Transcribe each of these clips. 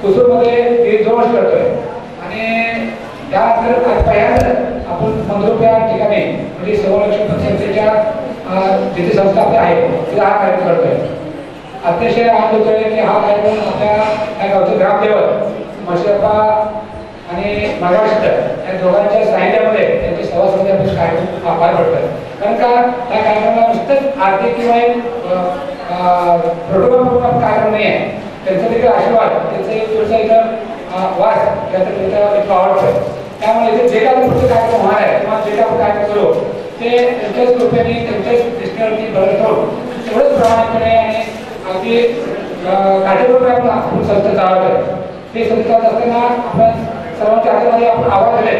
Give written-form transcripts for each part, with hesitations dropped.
कुसूरमध्ये 2 वर्ष करतोय आणि त्यानंतर पहिल्यांदा आपण मंगरुळ या ठिकाणी म्हणजे संरक्षण संस्थेच्या जिथे संस्था आपल्या आहे तिथे हा कार्यक्रम करतोय. अतिशय आनंद होतोय की हा कार्यक्रम आपल्या या गावचे ग्रामदेवत मशरफा आणि महाराष्ट्र या दोघांच्या साहित्यामध्ये त्यांच्या सभासमध्ये आपण कार्यक्रम पार पडतोय. कारण का त्या कार्यक्रमाला नुसतंच आर्थिक किंवा एक प्रोटोकॉल कार्यक्रम नाही आहे. त्यांचा देखील आशीर्वाद त्यांचा एक थोडासा इथं वास त्याचा इथं आवडतं. त्यामुळे इथे जे काही पुढचे कार्यक्रम होणार आहे किंवा जे काही कार्यक्रम करू ते त्यांच्याच कृपेने त्यांच्याच दृष्टीवरती बदल करून तेवढंच प्रामाणिकपणे आणि अगदी काटेकोरपणे आपण संस्था चालवतोय. ते संस्था असताना आपण सर्वांच्या हातामध्ये आपण आव्हान दिले.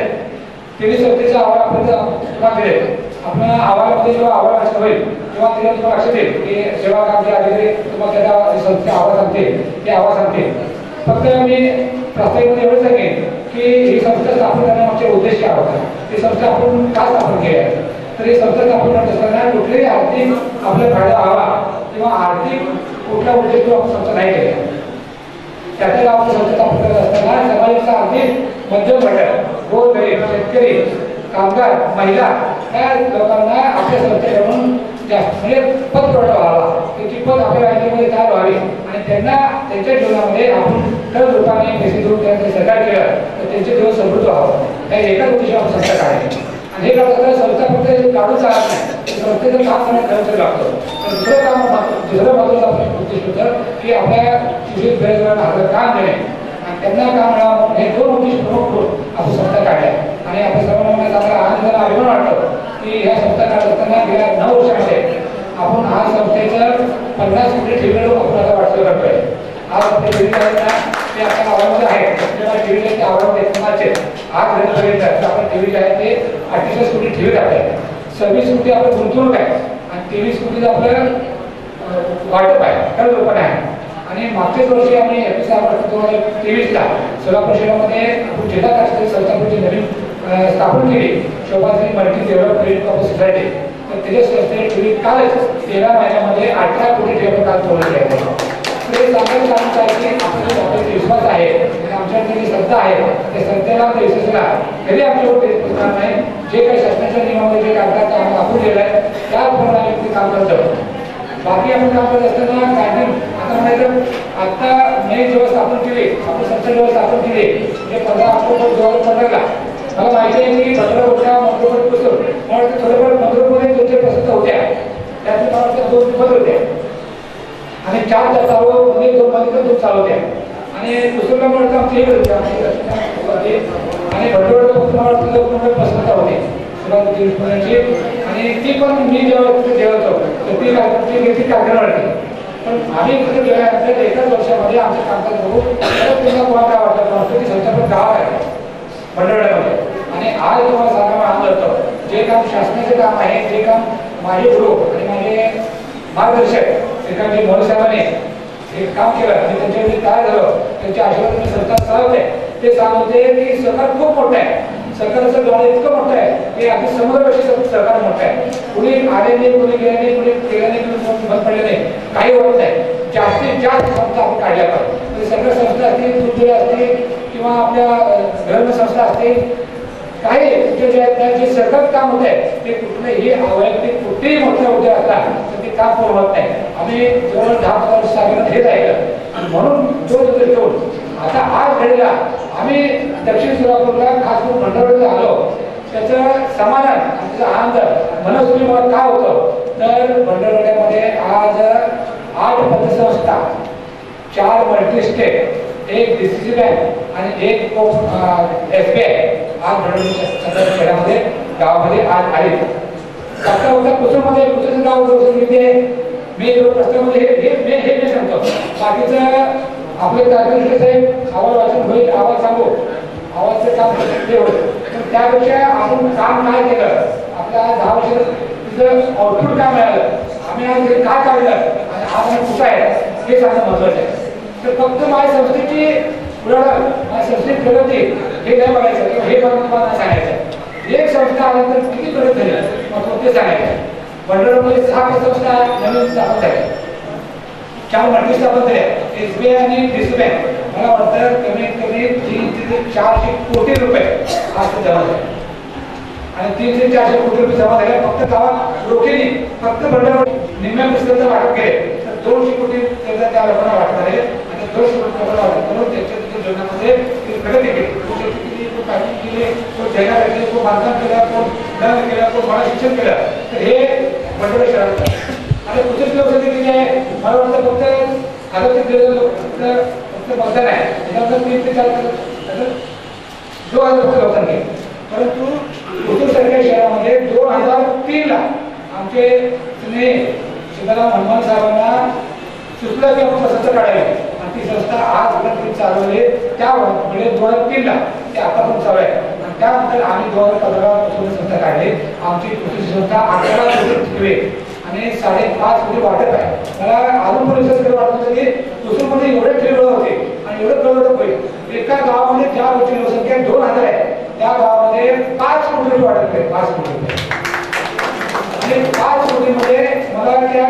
तिन्ही संस्थेचा आव्हान आपण सुरुवात दिले. आपल्या आव्हानामध्ये जेव्हा आव्हान असं होईल तेव्हा तिला तुम्हाला लक्षात येईल की सेवा कामचे अधिकारी तुम्हाला त्याचा संस्थेचे आवाज सांगते ते आवाज सांगते. फक्त मी प्रास्ताविकमध्ये एवढं सांगेन की ही संस्था स्थापन करण्यामागचे उद्देश काय होता, ही संस्था आपण का स्थापन केली आहे. तर ही संस्था स्थापन करत असताना कुठलेही आर्थिक आपला फायदा व्हावा किंवा आर्थिक कुठला उद्देश आपण संस्था नाही केला. त्याच्याला आपण संस्था स्थापन करत असताना समाजाचा आर्थिक मध्यम घटक गोरगरीब शेतकरी कामगार महिला या लोकांना आपल्या संस्थेकडून जास्त म्हणजे पतपुरवठा व्हावा, त्याची पद आपल्या राज्यामध्ये तयार व्हावी आणि त्यांना त्यांच्या जीवनामध्ये आपण खरंच रूपाने पैसे देऊन त्यांचं सहकार्य केलं तर त्यांचे जीवन समृद्ध व्हावं. त्या एकाच उद्देशाने आपण संस्था काढली आणि हे करत असताना संस्था फक्त काढून चालत नाही. संस्थेचं काम करण्यात खर्च लागतो. दुसरं महत्त्वाचं आपलं उद्देश होतं की आपल्या सुशिक्षित बेरोजगारांना काम देणे आणि त्यांना काम मिळावं हे 2 उद्देश प्रमुख करून आपण संस्था काढल्या. आणि आपण सर्वांना चांगला आनंद अभिमान वाटतो की ह्या संस्था काढत असताना गेल्या 9 वर्षामध्ये आपण हा संस्थेचं 50 कोटी ठेवीला आपण आता वाटचाल करतोय. आज आपले ठेवी आहेत ना ते आपल्या आवाजामध्ये आहेत. आपल्याला ठेवीचे आवाज समाजचे आज पर्यंत आपण ठेवी जे आहे ते 48 कोटी ठेवी टाकतात. 26 कोटी आपलं गुंतवणूक आहे आणि 23 कोटीचं आपलं वाटप आहे कर्ज रोपण आहे. आणि मागच्याच वर्षी आम्ही 2023ला सोलापूर शहरामध्ये आपण जिल्हा कास्तकारी संस्थांची नवीन स्थापन केली Shobhashri multi develop credit cooperative society. तर त्याच्या संस्थेने कालच 13 महिन्यामध्ये 18 कोटी ठेवी काल तोडले आहे. ते चांगलं काम आहे की आपल्याला विश्वास आहे आणि आमच्याकडे जी संस्था आहे त्या संस्थेला विश्वासाला कधी आमच्यावर पोचणार नाही. जे काही शासनाच्या नियमामध्ये जे कागदात आम्हाला आपण दिलं आहे त्याचप्रमाणे आम्ही ते काम करतो. बाकी आपण काम करत असताना काय नाही आता म्हणायचं आता मी जेव्हा स्थापन केली आपण संस्था जेव्हा स्थापन केली म्हणजे 15 ऑक्टोबर 2015ला मला माहिती आहे की 15 मोठ्या मंत्रिपदापासून मला वाटतं थोडंफार मंत्रिपदे 200 प्रसिद्ध होत्या. त्यातून मला वाटतं 2 पद होते आणि 4 चालवमध्ये 2 मध्ये 2 चालवत्या आणि दुसऱ्या म्हणतं आमची 1 होती आणि भटवडपासून मला वाटतं 2 प्रसिद्ध होते आणि ती पण मी जेव्हा तिथे जेवतो तर ती घेतली कागदावरती. पण आम्ही तिथे गेल्यानंतर एकाच वर्षामध्ये आमच्या कामकाज बघू तुम्हाला कोणा काय वाटतं की संस्थापन गाव आहे मंडळामध्ये. आणि आज तुम्हाला सांगायला आनंद होतो जे काम शासनाचे काम आहे जे काम माझे गुरु आणि माझे मार्गदर्शक एखादे मोरे साहेबांनी हे काम केलं आणि त्यांच्यामध्ये काय झालं त्यांच्या आशीर्वादाने संस्था चालवते ते सांगते की सरकार खूप मोठं आहे. सरकारचं धोरण इतकं मोठं आहे की अगदी समुद्रापेक्षा सरकार मोठं आहे. कुणी आल्याने कुणी गेल्याने कुणी केल्याने कुणी बंद पडले नाही काही होत नाही. जास्तीत जास्त संस्था आपण काढल्या पाहिजे. सगळ्या संस्था असतील दुर्जय असतील किंवा आपल्या धर्म संस्था असतील काही जे आहेत जे सरकार काम होत आहे ते कुठलेही वैयक्तिक कुठेही मोठा उद्योग असला तर ते काम पूर्ण होत नाही. आम्ही जवळ 10-15 वर्ष सांगितलं हेच ऐकलं आणि म्हणून जो ठेवून आता आज घडीला आम्ही दक्षिण सोलापूरला खास करून भंडारदऱ्याला आलो त्याचं समाधान आणि त्याचा आनंद मनस्वी मला काय होतं तर भंडारदऱ्यामध्ये आज 8 पतसंस्था 4 मल्टीस्टेट 1 DCC बँक आणि 1 SBI आज भंडारदरा शहरामध्ये गावामध्ये आज आले. आता होता कुसूरमध्ये कुसूरचं गाव सांगितले मी प्रस्तावामध्ये हे सांगतो. बाकीचं आपले कार्यकर्ते साहेब आवाज वाचून होईल आवाज सांगू आवाजचं काम ते होतं. पण त्यापेक्षा आपण काम काय केलं आपल्या 10 वर्षात तिथं आउटपुट काय मिळालं आम्ही आज काय काढलं आणि आज आम्ही कुठं आहे हे सांगणं महत्त्वाचं आहे. तर फक्त माझ्या संस्थेची उलाढाल माझ्या संस्थेची प्रगती हे नाही बघायचं किंवा हे तुम्हाला सांगायचं. एक संस्था आल्यानंतर किती प्रगती झाली मग ते सांगायचं. भंडारमध्ये 6 संस्था नवीन स्थापन झाल्या 4 मल्टी स्थापन झाल्या SBI आणि DCC बँक. मला वाटतं 400 कोटी रुपये आज ते जमा झाले आणि 300 ते 400 कोटी रुपये जमा झाले फक्त गावात रोखीने फक्त भंडार निम्म्या पुस्तकाचं वाटप केले तर 200 कोटी त्याचा त्या लोकांना वाटणार आहे आणि 200 कोटी लोकांना वाटप करून त्याच्या जीवनामध्ये प्रगती केली तो पॅकिंग केली तो जैना केली तो बांधकाम केला तो धन केला तो मला शिक्षण केलं तर हे भंडार शहरात आणि कुठेच लोकसंख्या किती आहे मला वाटतं फक्त फक्त मतदान आहे त्याच्यानंतर 3 ते 4 2000 लोकसंख्या परंतु लातूर सारख्या शहरामध्ये 2003 ला आमचे सीताराम हनुमान साहेबांना सुचलं की आपण संस्था काढावी आणि ती संस्था आजपर्यंत चालवली त्यावेळेस 2003 ला ते आतापर्यंत चालू आहे आणि त्यानंतर आम्ही 2015 पासून संस्था काढली आमची कृषी संस्था 11 कोटी रुपये आणि 5.5 कोटी वाटप आहे मला अजून पण विश्वास वाटत होतं की कुसूरमध्ये एवढे ठेवळ होते आणि एवढं प्रवर्तक होईल एका गावामध्ये ज्या गोष्टी लोकसंख्या 2000 आहे त्या गावामध्ये 5 कोटी रुपये वाटप आहे 5 कोटी रुपये आणि 5 कोटीमध्ये मला त्या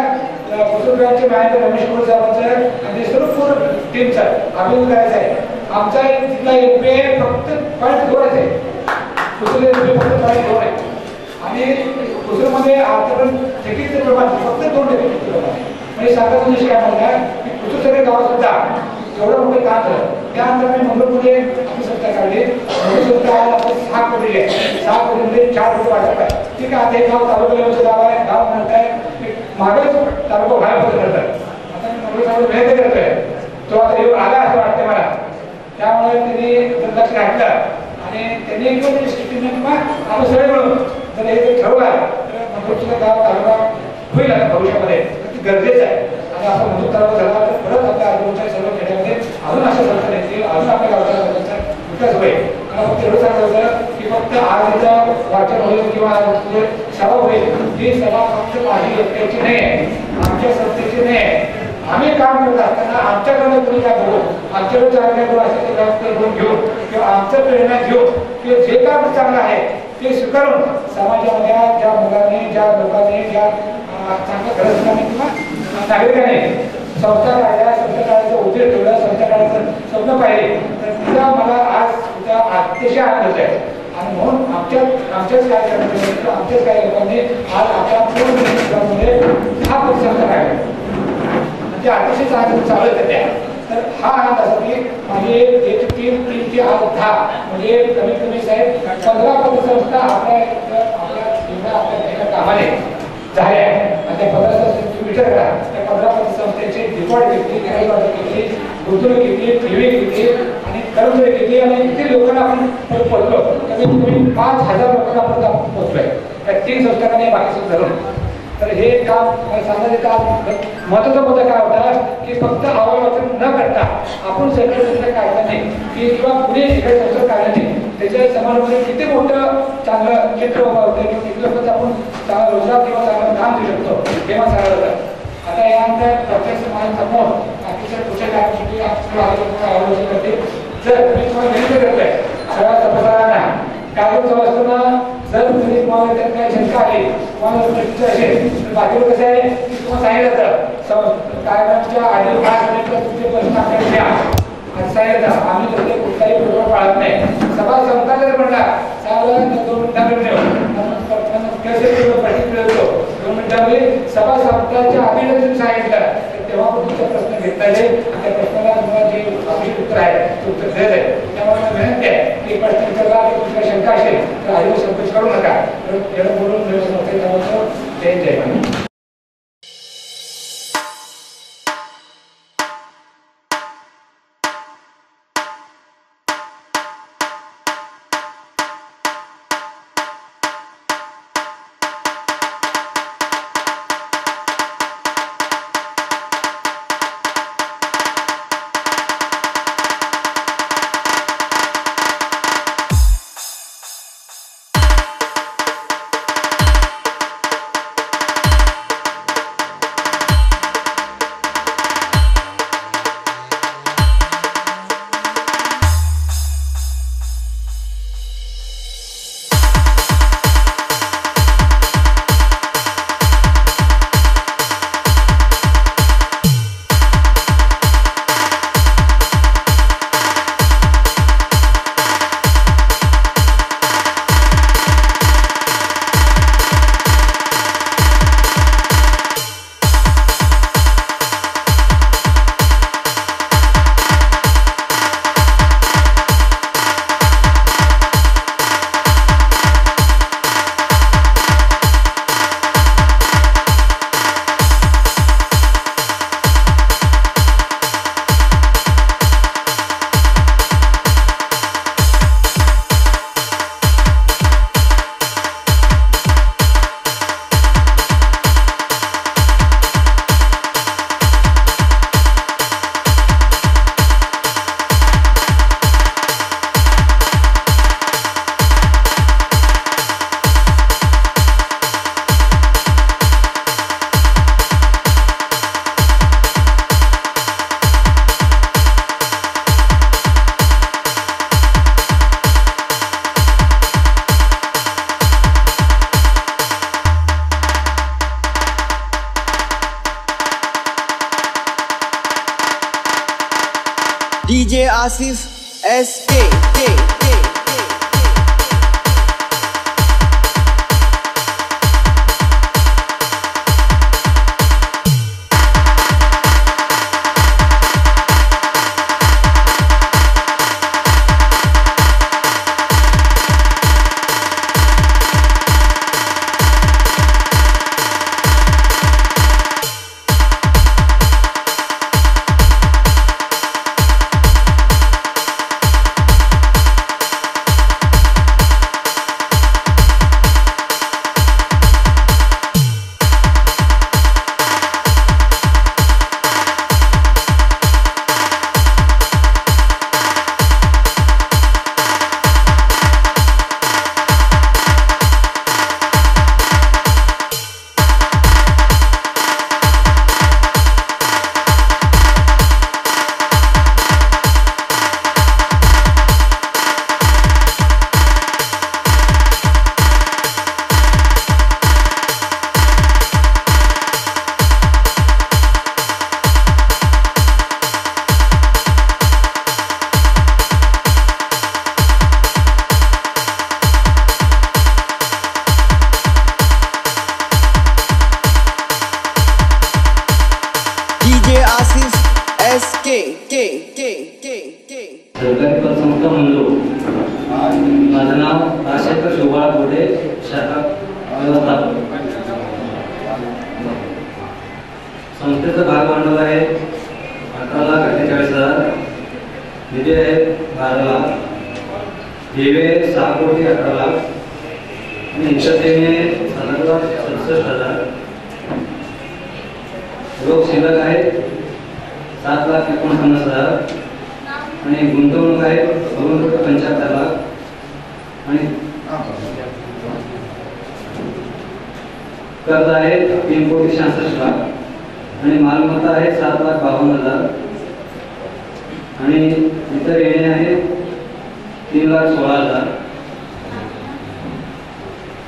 कुसूरचे मॅनेजर रमेश कुमार साहेबांचं आणि सर्व पूर्ण टीमचं अभिनंदन करायचं आहे आमचा तिथला एमपी फक्त 0.2 आहे कुसूर एमपी फक्त 0.2 आहे आणि कुसूरमध्ये आतापर्यंत चेकिंगचं प्रमाण फक्त 2% म्हणजे सरकारचा निष्ठ काय म्हणला की कुसूर सगळे गाव सुद्धा एवढं मोठं काम झालं त्यानंतर मी मंगळपूरमध्ये आपली संस्था काढली संस्था आपण 6 कोटी आहे 6 कोटीमध्ये 4 कोटी वाटप आहे ठीक आहे आता एक गाव तालुका लेवलचं गाव आहे गाव म्हणताय मागच तालुका व्हायला पद्धत करतात आता मी मंगळूर प्रयत्न करतोय तो आता येऊन आला असं वाटतं मला त्यामुळे त्यांनी लक्ष घातलं आणि त्यांनी किंवा स्थितीने किंवा आपण सगळे मिळून जर हे ठरवलं तर मंगळूरचं गाव तालुका होईल आता भविष्यामध्ये ते गरजेचं आहे आणि आपण मंजूर तालुका झाला तर परत आपल्या आजूबाजूच्या सर्व खेड्यामध्ये अजून अशा संस्था येतील अजून आपल्या गावचा विकास होईल मला फक्त एवढं सांगत होतं की फक्त आजचा वाचन होईल किंवा सभा होईल ही सभा फक्त माझी एकट्याची नाही आहे आमच्या संस्थेची नाही आहे आम्ही काम करत असताना आमच्याकडे कोणी काय बघू आमच्याकडे चांगल्या गुण असेल ते गुण घेऊन किंवा आमचं प्रेरणा घेऊन किंवा जे काम चांगलं आहे ते स्वीकारून समाजामध्ये ज्या मुलांनी ज्या लोकांनी ज्या चांगल्या ग्रस्तांनी किंवा नागरिकांनी संस्था काढायचं उद्देश ठेवला संस्था काढायचं स्वप्न पाहिले तर तिचा मला आज उद्या अतिशय आनंद होत आहे आणि म्हणून आमच्याच कार्यक्रमामध्ये आमच्याच काही लोकांनी आज आपल्या पूर्ण हा संस्था काढला म्हणजे अतिशय चालू त्या तर हा आनंद असा की माझे 3 ते 10 म्हणजे कमीत कमी साहेब 15 पतसंस्था आपल्या कामाने झाल्या आणि त्या 15 संस्थेची विचार करा त्या 15 पतसंस्थेची डिपॉझिट किती काही वाटप किती गुंतवणूक किती ठेवी किती आणि कर्मचारी किती आणि किती लोकांना आपण पोहोचलो कमीत कमी 5000 लोकांना आपण पोहोचलोय त्या 3 संस्थांनी बाकी धरून तर हे काम सांगायचं काम महत्त्वाचा मुद्दा काय होता की फक्त अवलंबन न करता आपण सगळे संस्था काढल्याने की किंवा पुढे इकडे संस्था काढल्याने त्याच्या समाजामध्ये किती मोठं चांगलं चित्र उभं होतं किंवा किती लोकांचं आपण चांगला रोजगार किंवा चांगलं काम देऊ शकतो हे मला सांगायला होतं आता यानंतर प्रत्येक समाजासमोर बाकीच्या पुढच्या कामासाठी अवलंबन करते जर मी तुम्हाला विनंती करतोय सगळ्या सभासदांना कार्यक्रम असताना जर तुम्ही तुम्हाला त्यात काही शंका आली तुम्हाला प्रश्न असेल तर बाकीवर कसं आहे की तुम्हाला सांगितलं जातं कार्यक्रमाच्या आधी 5 मिनिटं तुमचे प्रश्न आपल्याला द्या आणि सांगितलं आम्ही तसे कुठलाही प्रोटोकॉल पाळत नाही सभा संपता जर म्हणला चांगलं 2 मिनिटांमध्ये सभा संपताच्या आधी जर तुम्ही सांगितलं तेव्हा पण तुमचा प्रश्न घेतला जाईल आणि त्या प्रश्नाला तुम्हाला जे अपेक्षित उत्तर आहे ते उत्तर दिलं जाईल त्यामुळे मला विनंती आहे की प्रश्न विचारला की तुमच्या शंका असेल तर आधी संकोच करू नका एवढं बोलून जय जय आसिफ SK सरकारी पतसंस्था मंजूर. माझं नाव राजेंद्र शोभा गोडे, शाखा व्यवस्थापक. संस्थेचं भाग भांडवल आहे 18,48,000. निधी आहे 12 लाख. ठेवे 6 कोटी 18 लाख आणि इतर देणे 7,67,000. रोख शिल्लक आहे 7,49,000 आणि गुंतवणूक आहे 2,75 लाख आणि कर्ज आहे 3,66 लाख आणि मालमत्ता आहे 7,52,000 आणि इतर येणे आहे 3,16,000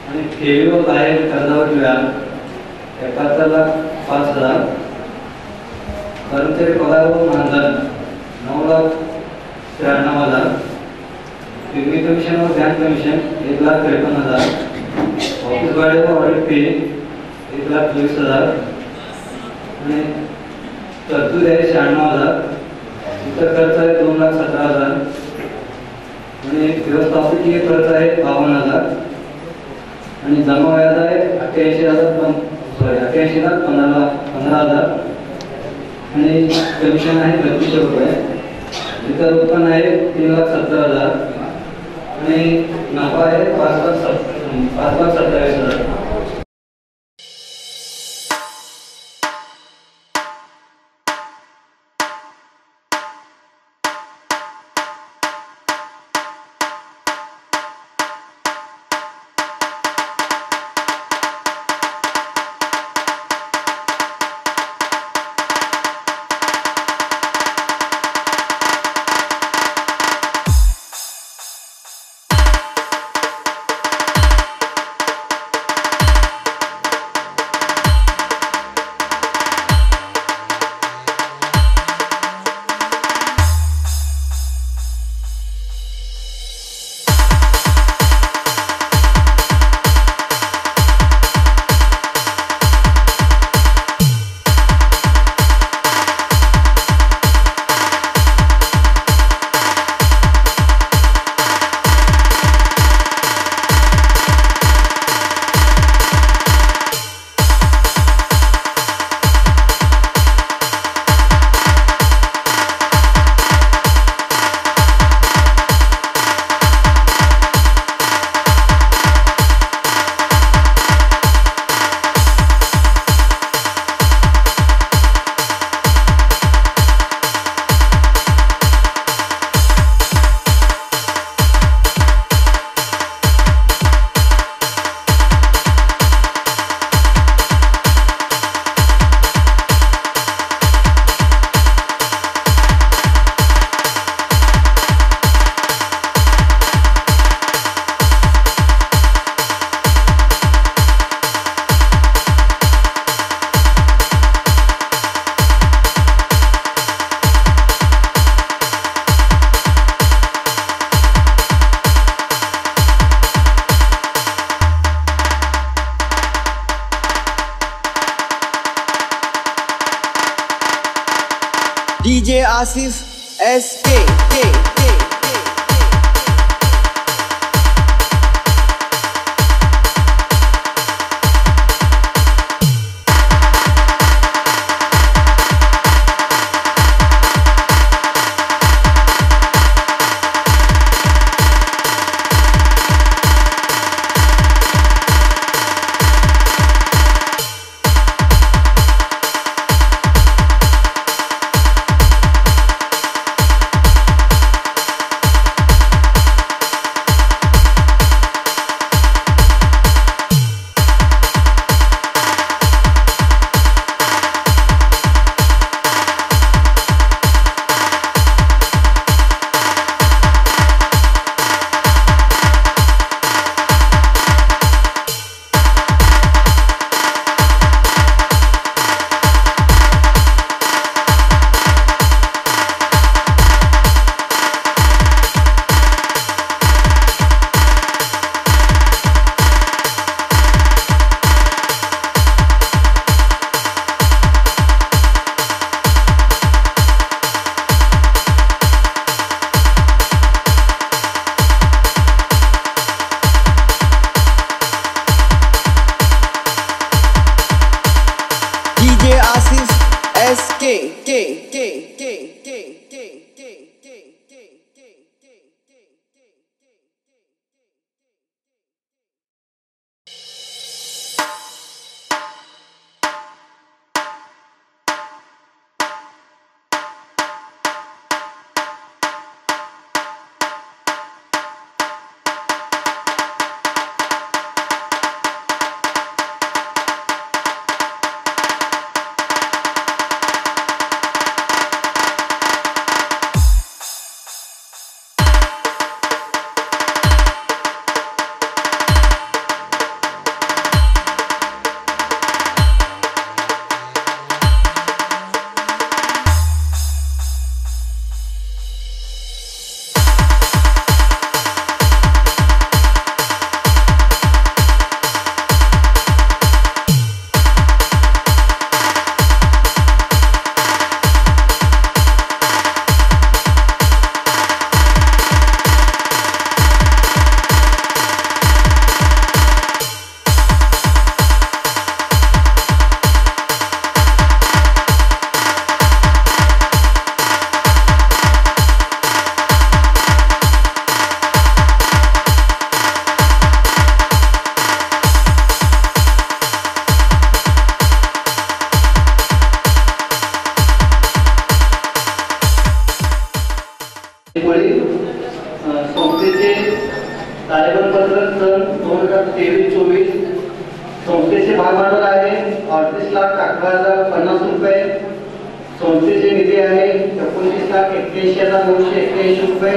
आणि ठेवीवर आहे कर्जावर व्याज 71,05,000. कर्मचारी पगार व मानधन 9,93,000. पिगमी कमिशन व बँक कमिशन 1,53,000. ऑफिस भाडे व ऑडिट फी 1,24,000 आणि तरतूद आहे 96,000. इतर खर्च आहे 2,17,000 आणि व्यवस्थापकीय खर्च आहे 52,000 आणि जमा व्याज आहे 88,15,000 आणि कमिशन आहे 3200 रुपये. इतर उत्पन्न आहे 3,70,000 आणि नफा आहे 5,27,000. आसिफ SK संस्थेचे कार्यक्रमपत्रक सन 2023-24 संस्थेचे भागभांडवल आहे 38,11,050 रुपये. संस्थेचे निधी आहे 29,81,981 रुपये.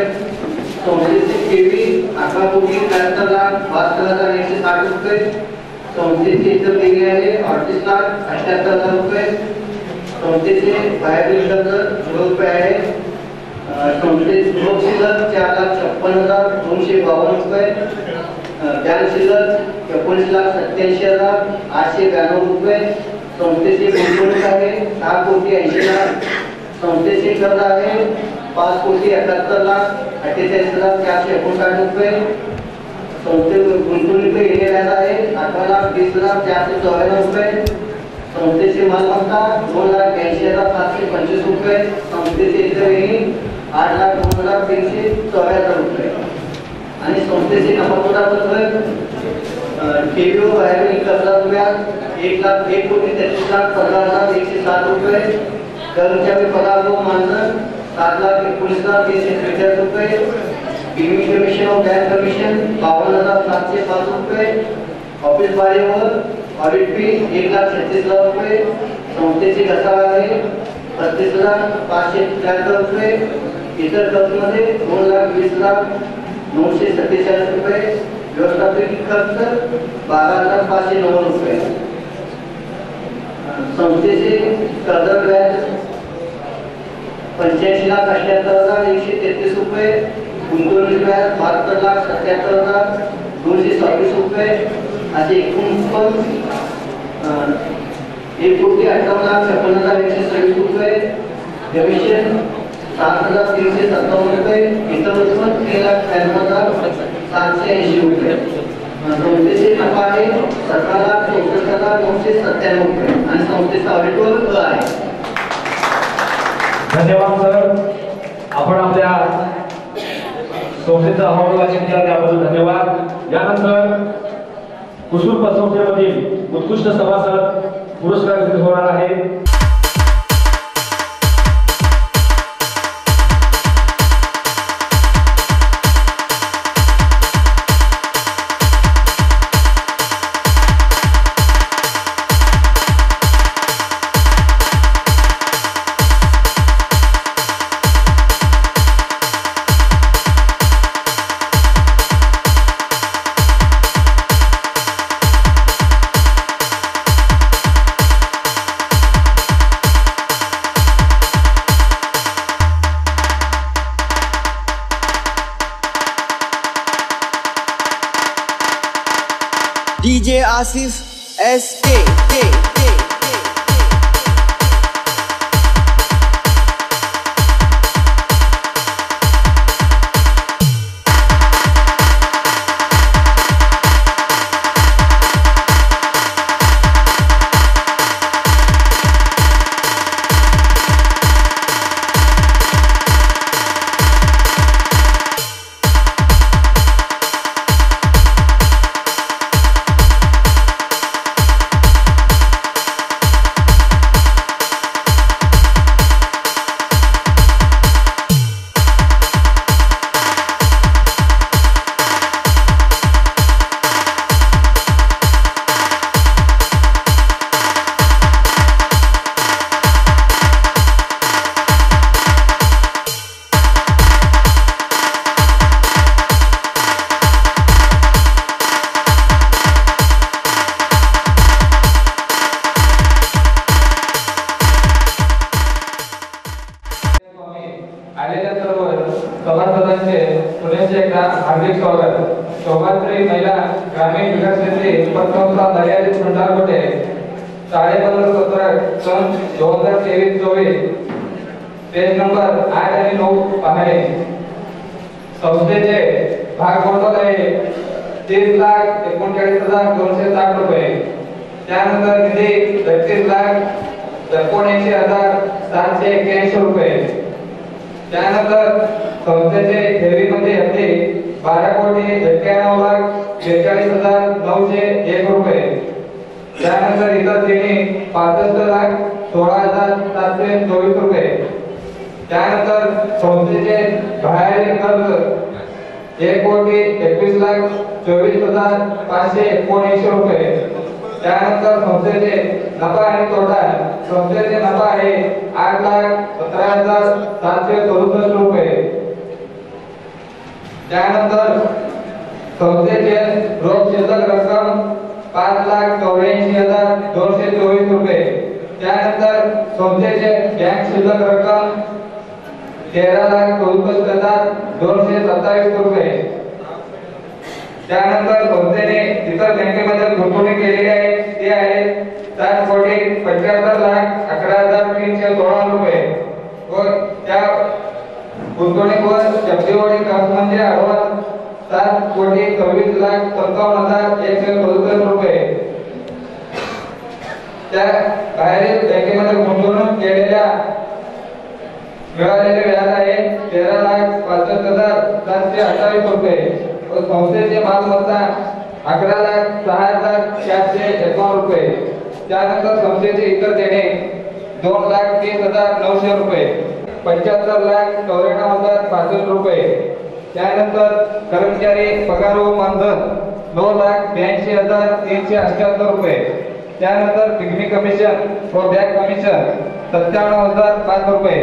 संस्थेचे केवी 11,73,72,160 रुपये. संस्थेचे इतर देणे आहे 38,78,000 रुपये. संस्थेचे बाहेरील कर्ज 0 रुपये आहे. संस्थेत रोख शिल्लक 4,56,252 रुपये. बँक शिल्लक 19,87,892 रुपये. संस्थेचे गुंतवणूक आहे 6,80,00,000. संस्थेचे कर्ज आहे 5,71,48,459 रुपये. संस्थेत गुंतवणूक येणे व्याज आहे 18,20,494 रुपये. संस्थेची मालमत्ता 2,82,525 रुपये. संस्थेचे इतर येणे 8,02,374 रुपये. आणि संस्थेचे नफातोटापत्रक ठेवी व बाहेरील कर्जात व्याज 1,01,33,15,107 रुपये. कर्मचारी पगार व मानधन 7,19,343 रुपये. पेमेंट कमिशन व बँक कमिशन 52,705 रुपये. ऑफिस भाडे व ऑडिट फी 1,36,00,000 रुपये. संस्थेचे घसारा आहे 35,573 रुपये. इतर खर्चमध्ये 2,20,947 रुपये. व्यवस्थापकीय खर्च 12,590 रुपये. संस्थेचे कर्ज व्याज 85,78,133 रुपये. गुंतवणूक व्याज 72,77,226 रुपये. असे एकूण 1,58,56,126 रुपये. कमिशन 7,357 रुपये, इतर उत्पन्न 3,93,780 रुपये. संस्थेचे नफा आहे 17,64,997 रुपये आणि संस्थेचा ऑडिटवर आहे. धन्यवाद सर. आपण आपल्या संस्थेचा अहवाल वाचन केला त्याबद्दल धन्यवाद. यानंतर कुसूर पतसंस्थेमधील उत्कृष्ट सभासद पुरस्कार वितरित होणार आहे. DJ Asif SK. आलेल्या सर्व सभासदांचे पुन्हा एकदा हार्दिक स्वागत. शोभाश्री महिला ग्रामीण विकास केंद्रे पतसंस्था मर्यादित भंडारकोटे ताळेबंद सत्र सन 2023-24 पेज नंबर 8 आणि 9 पाहणे. संस्थेचे भाग भांडवल आहे 30,39,260 रुपये. त्यानंतर निधी 33,79,781 रुपये. त्यानंतर संस्थेचे ठेवीमध्ये हप्ते 12,91,42,901 रुपये. त्यानंतर इतर देणी 65,16,724 रुपये. त्यानंतर संस्थेचे बाहेरील कर्ज 1,21,24,579 रुपये. त्यानंतर संस्थेचे नफा आणि तोटा. संस्थेचे नफा आहे 8,17,767 रुपये. त्यानंतर संस्थेचे रोख शिल्लक रक्कम 5,84,224 रुपये. त्यानंतर संस्थेचे बँक शिल्लक रक्कम 13,64,227 रुपये. त्यानंतर संस्थेने इतर बँकेमध्ये गुंतवणूक केलेली आहे ते आहे 7,75,11,316 रुपये व त्या गुंतवणुकीवर चक्रवाढी खर्च म्हणजे ॲडव्हान्स 7,26,57,167 रुपये. त्या बाहेरील बँकेमध्ये गुंतवणूक केलेल्या मिळालेले व्याज आहे 13,65,728 रुपये व संस्थेची मालमत्ता 11,06,451 रुपये. त्यानंतर संस्थेचे इतर देणे 2,30,900 रुपये, 75,94,065 रुपये. त्यानंतर कर्मचारी पगार व मानधन 9,82,378 रुपये. त्यानंतर पिकनिक कमिशन व बॅग कमिशन 97,005 रुपये.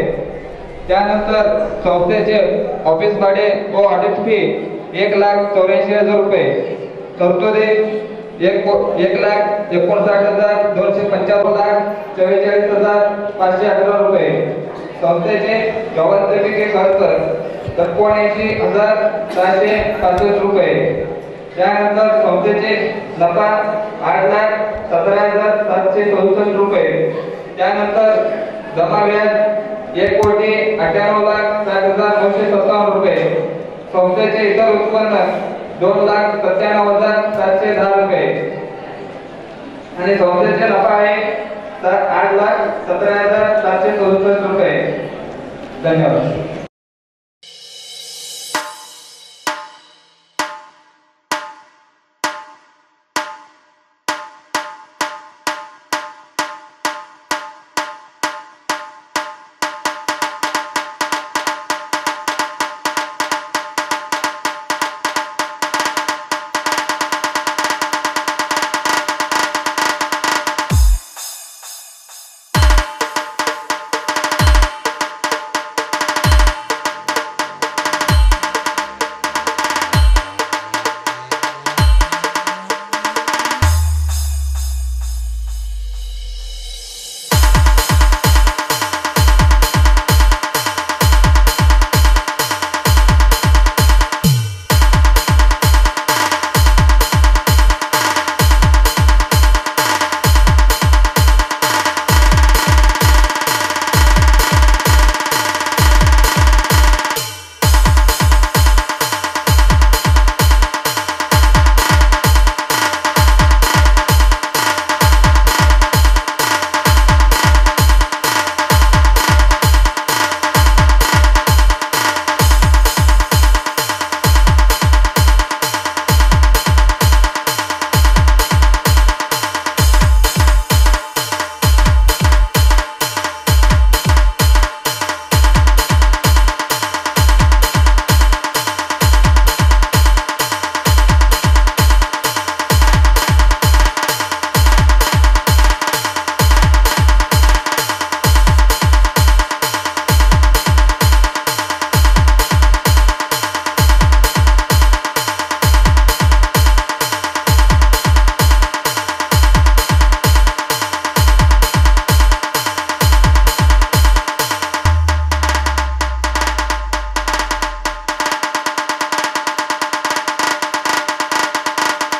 त्यानंतर संस्थेचे ऑफिस भाडे व ऑडिट फी 1,84,000 रुपये. तरतुदी 1,59,245,44,44,511 रुपये. संस्थेचे जबाबदारी खर्च 83,665 रुपये. त्यानंतर संस्थेचे नफा 8,17,764 रुपये. त्यानंतर जमा व्याज 1,98,60,957 रुपये. संस्थेचे इतर उत्पन्न 2,97,710 रुपये आणि संस्थेचे नफा आहे 8,17,767 रुपये. धन्यवाद.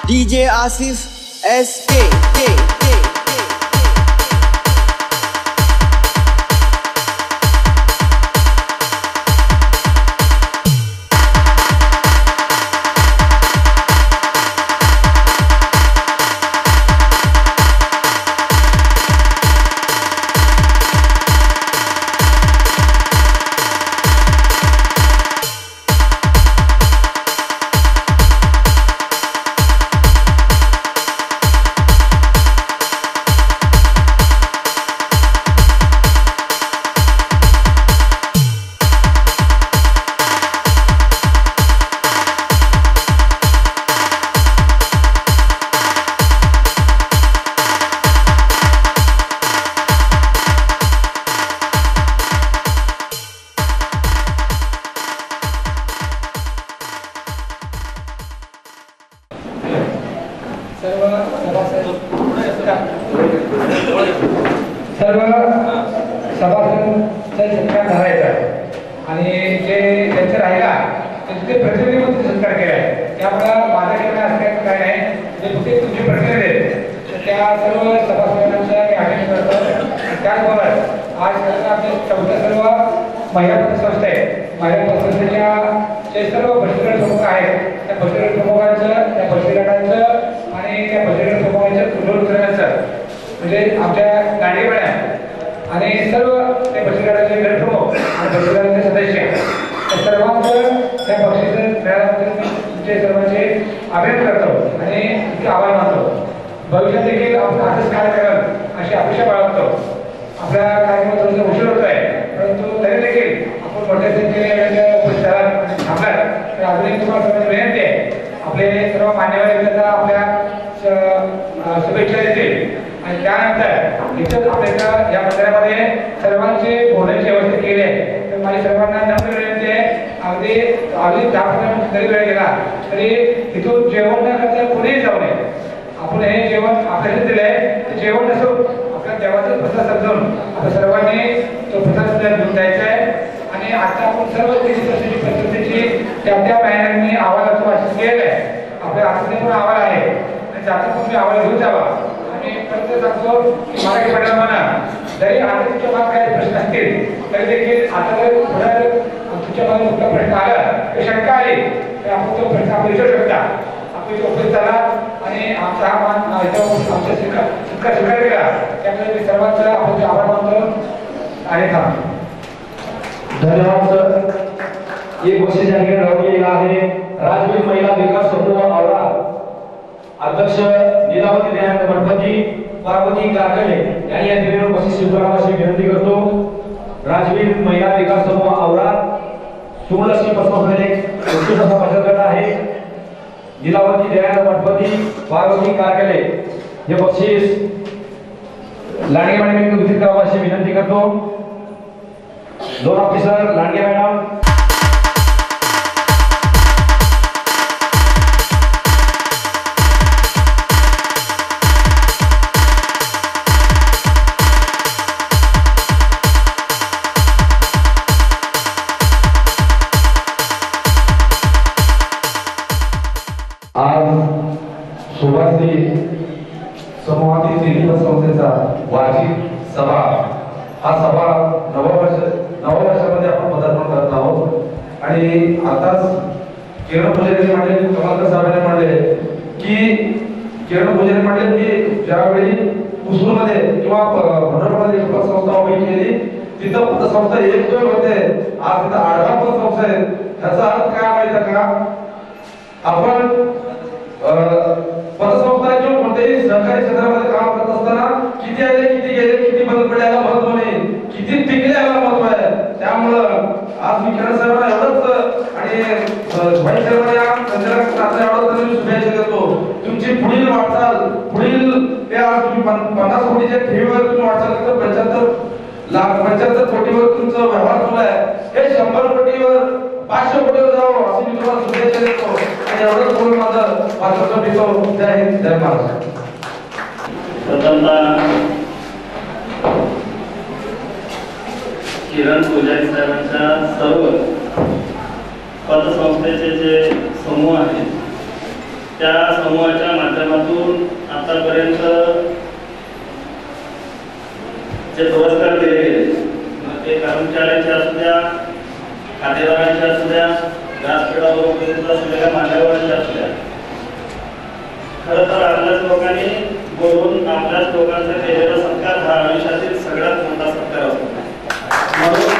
DJ Asif SK. सर्व सभासदांचा सत्कार करायचा आणि जे त्यांचं राहिला ते प्रतिनिधी म्हणून सत्कार केला आहे. त्यामुळे माझ्याकडे असं काय नाही, जे कुठे तुमचे प्रतिनिधी आहेत त्या सर्व सभासदांचा मी अभिनंदन करतो. त्याचबरोबर आज आपले चौथ्या सर्व महिला पतसंस्था आहेत. महिला पतसंस्थेच्या जे सर्व बचतगट प्रमुख आहेत त्या बचतगट प्रमुखांचं, त्या बचतगटांचं आणि त्या बचतगट प्रमुखांचं उज्ज्वल करण्याचं म्हणजे आमच्या गाडीवाड्या आणि सर्व त्या बचतगटाचे गटप्रमुख आणि बचतगटाचे सदस्य त्या सर्वांचं त्या बक्षीस मिळाल्याबद्दल तुमचे सर्वांचे अभिनंदन करतो आणि तुमचे आभार मानतो. भविष्यात देखील आपण असंच कार्य कराल अशी अपेक्षा बाळगतो. आपल्या कार्यक्रम थोडंसं उशीर होत आहे, परंतु तरी देखील आपण मोठ्या संख्येने उपस्थित थांबलात तर अजूनही तुम्हाला सर्वांची विनंती आहे. आपले सर्व मान्यवर एकदा आपल्या शुभेच्छा देतील आणि त्यानंतर इथंच आपल्याला या मंदिरामध्ये सर्वांचे बोलण्याची व्यवस्था केली आहे. तर माझी सर्वांना नम्र विनंती आहे, अगदी 10-15 जरी वेळ गेला तरी इथून जेवण न करता कुणीही जाऊ नये. आपण हे जेवण आपल्याला दिलंय ते जेवण नसून आपल्या देवाचा प्रसाद समजून आपण सर्वांनी तो प्रसाद घेऊन द्यायचा आहे. आणि आता आपण सर्व पद्धतीची त्या महिन्यांनी अहवालाचं वाचन केलेलं आहे. आपल्या हातात पण अहवाल आहे आणि त्याचा तुम्ही अहवाल घेऊन जावा. आणि परत सांगतो की मराठी माध्यमांना जरी आता तुमच्या मनात काही प्रश्न असतील तरी देखील आता जर थोडं तुमच्या मनात कुठला प्रश्न आला किंवा शंका आली तर आपण तो प्रश्न आपण विचारू शकता. आपण इथे उपस्थित झाला आणि आमचा हा मान आमच्या स्वीकार केला त्यामुळे मी सर्वांचा आपण आभार मानतो आणि थांबतो. धन्यवाद सर. एक बक्षीस या ठिकाणी राहिलेला आहे. राजवीर महिला विकास समूह आवरा अध्यक्ष लीलावती दयानंद गणपती पार्वती कारकले यांनी या ठिकाणी बक्षीस स्वीकारावी विनंती करतो. राजवीर महिला विकास समूह आवरा सुवर्णश्री पद्मश्री उत्कृष्ट असा बचत गट आहे. लीलावती दयानंद गणपती पार्वती कारकले हे बक्षीस लांडगे मॅडम वितरित करावी विनंती करतो. दोन ऑफिसर लांडगे मॅडम. आज सुभाश्री समूहातील दिल्ली संस्थेचा वार्षिक सभा हा सभा नववर्षामध्ये आपण पदार्पण करत आहोत आणि आताच किरण पुजारी म्हणले कमलकर साहेबांनी म्हणले की किरण पुजारी म्हणले की ज्यावेळी कुसूरमध्ये किंवा भंडारमध्ये पतसंस्था उभी केली तिथं पतसंस्था एक दोन होते आज तिथं 8 पतसंस्था आहेत. ह्याचा अर्थ काय माहिती का आपण पतसंस्था किंवा कोणत्याही सहकारी क्षेत्रामध्ये काम करत असताना किती आले किती गेले किती बंद पडले याला महत्व नाही किती टिकले याला महत्व आहे. त्यामुळं आज मी किरण साहेबांना एवढंच आणि भाई साहेबांना या संचालक एवढंच शुभेच्छा देतो. तुमची पुढील वाटचाल पुढील आज तुम्ही 50 कोटीच्या ठेवीवर तुम्ही वाटचाल करता 75 कोटीवर तुमचा व्यवहार सुरू आहे. हे 100 कोटीवर 500 कोटीवर जावं अशी मी तुम्हाला शुभेच्छा देतो आणि एवढंच बोलून माझं वाचन देतो. जय हिंद जय महाराष्ट्र. प्रथमतः किरण पुजारी साहेबांच्या सर्व पतसंस्थेचे जे समूह आहेत त्या समूहाच्या माध्यमातून आतापर्यंत जे पुरस्कार दिले गेले ते कर्मचाऱ्यांचे असू द्या खातेदारांचे असू द्या व्यासपीठावर उपस्थित असलेल्या मान्यवरांचे असू द्या खरं तर आपल्याच लोकांनी बोलून आपल्याच लोकांचा केलेला सत्कार हा आयुष्यातील सगळ्यात मोठा सत्कार असतो. म्हणून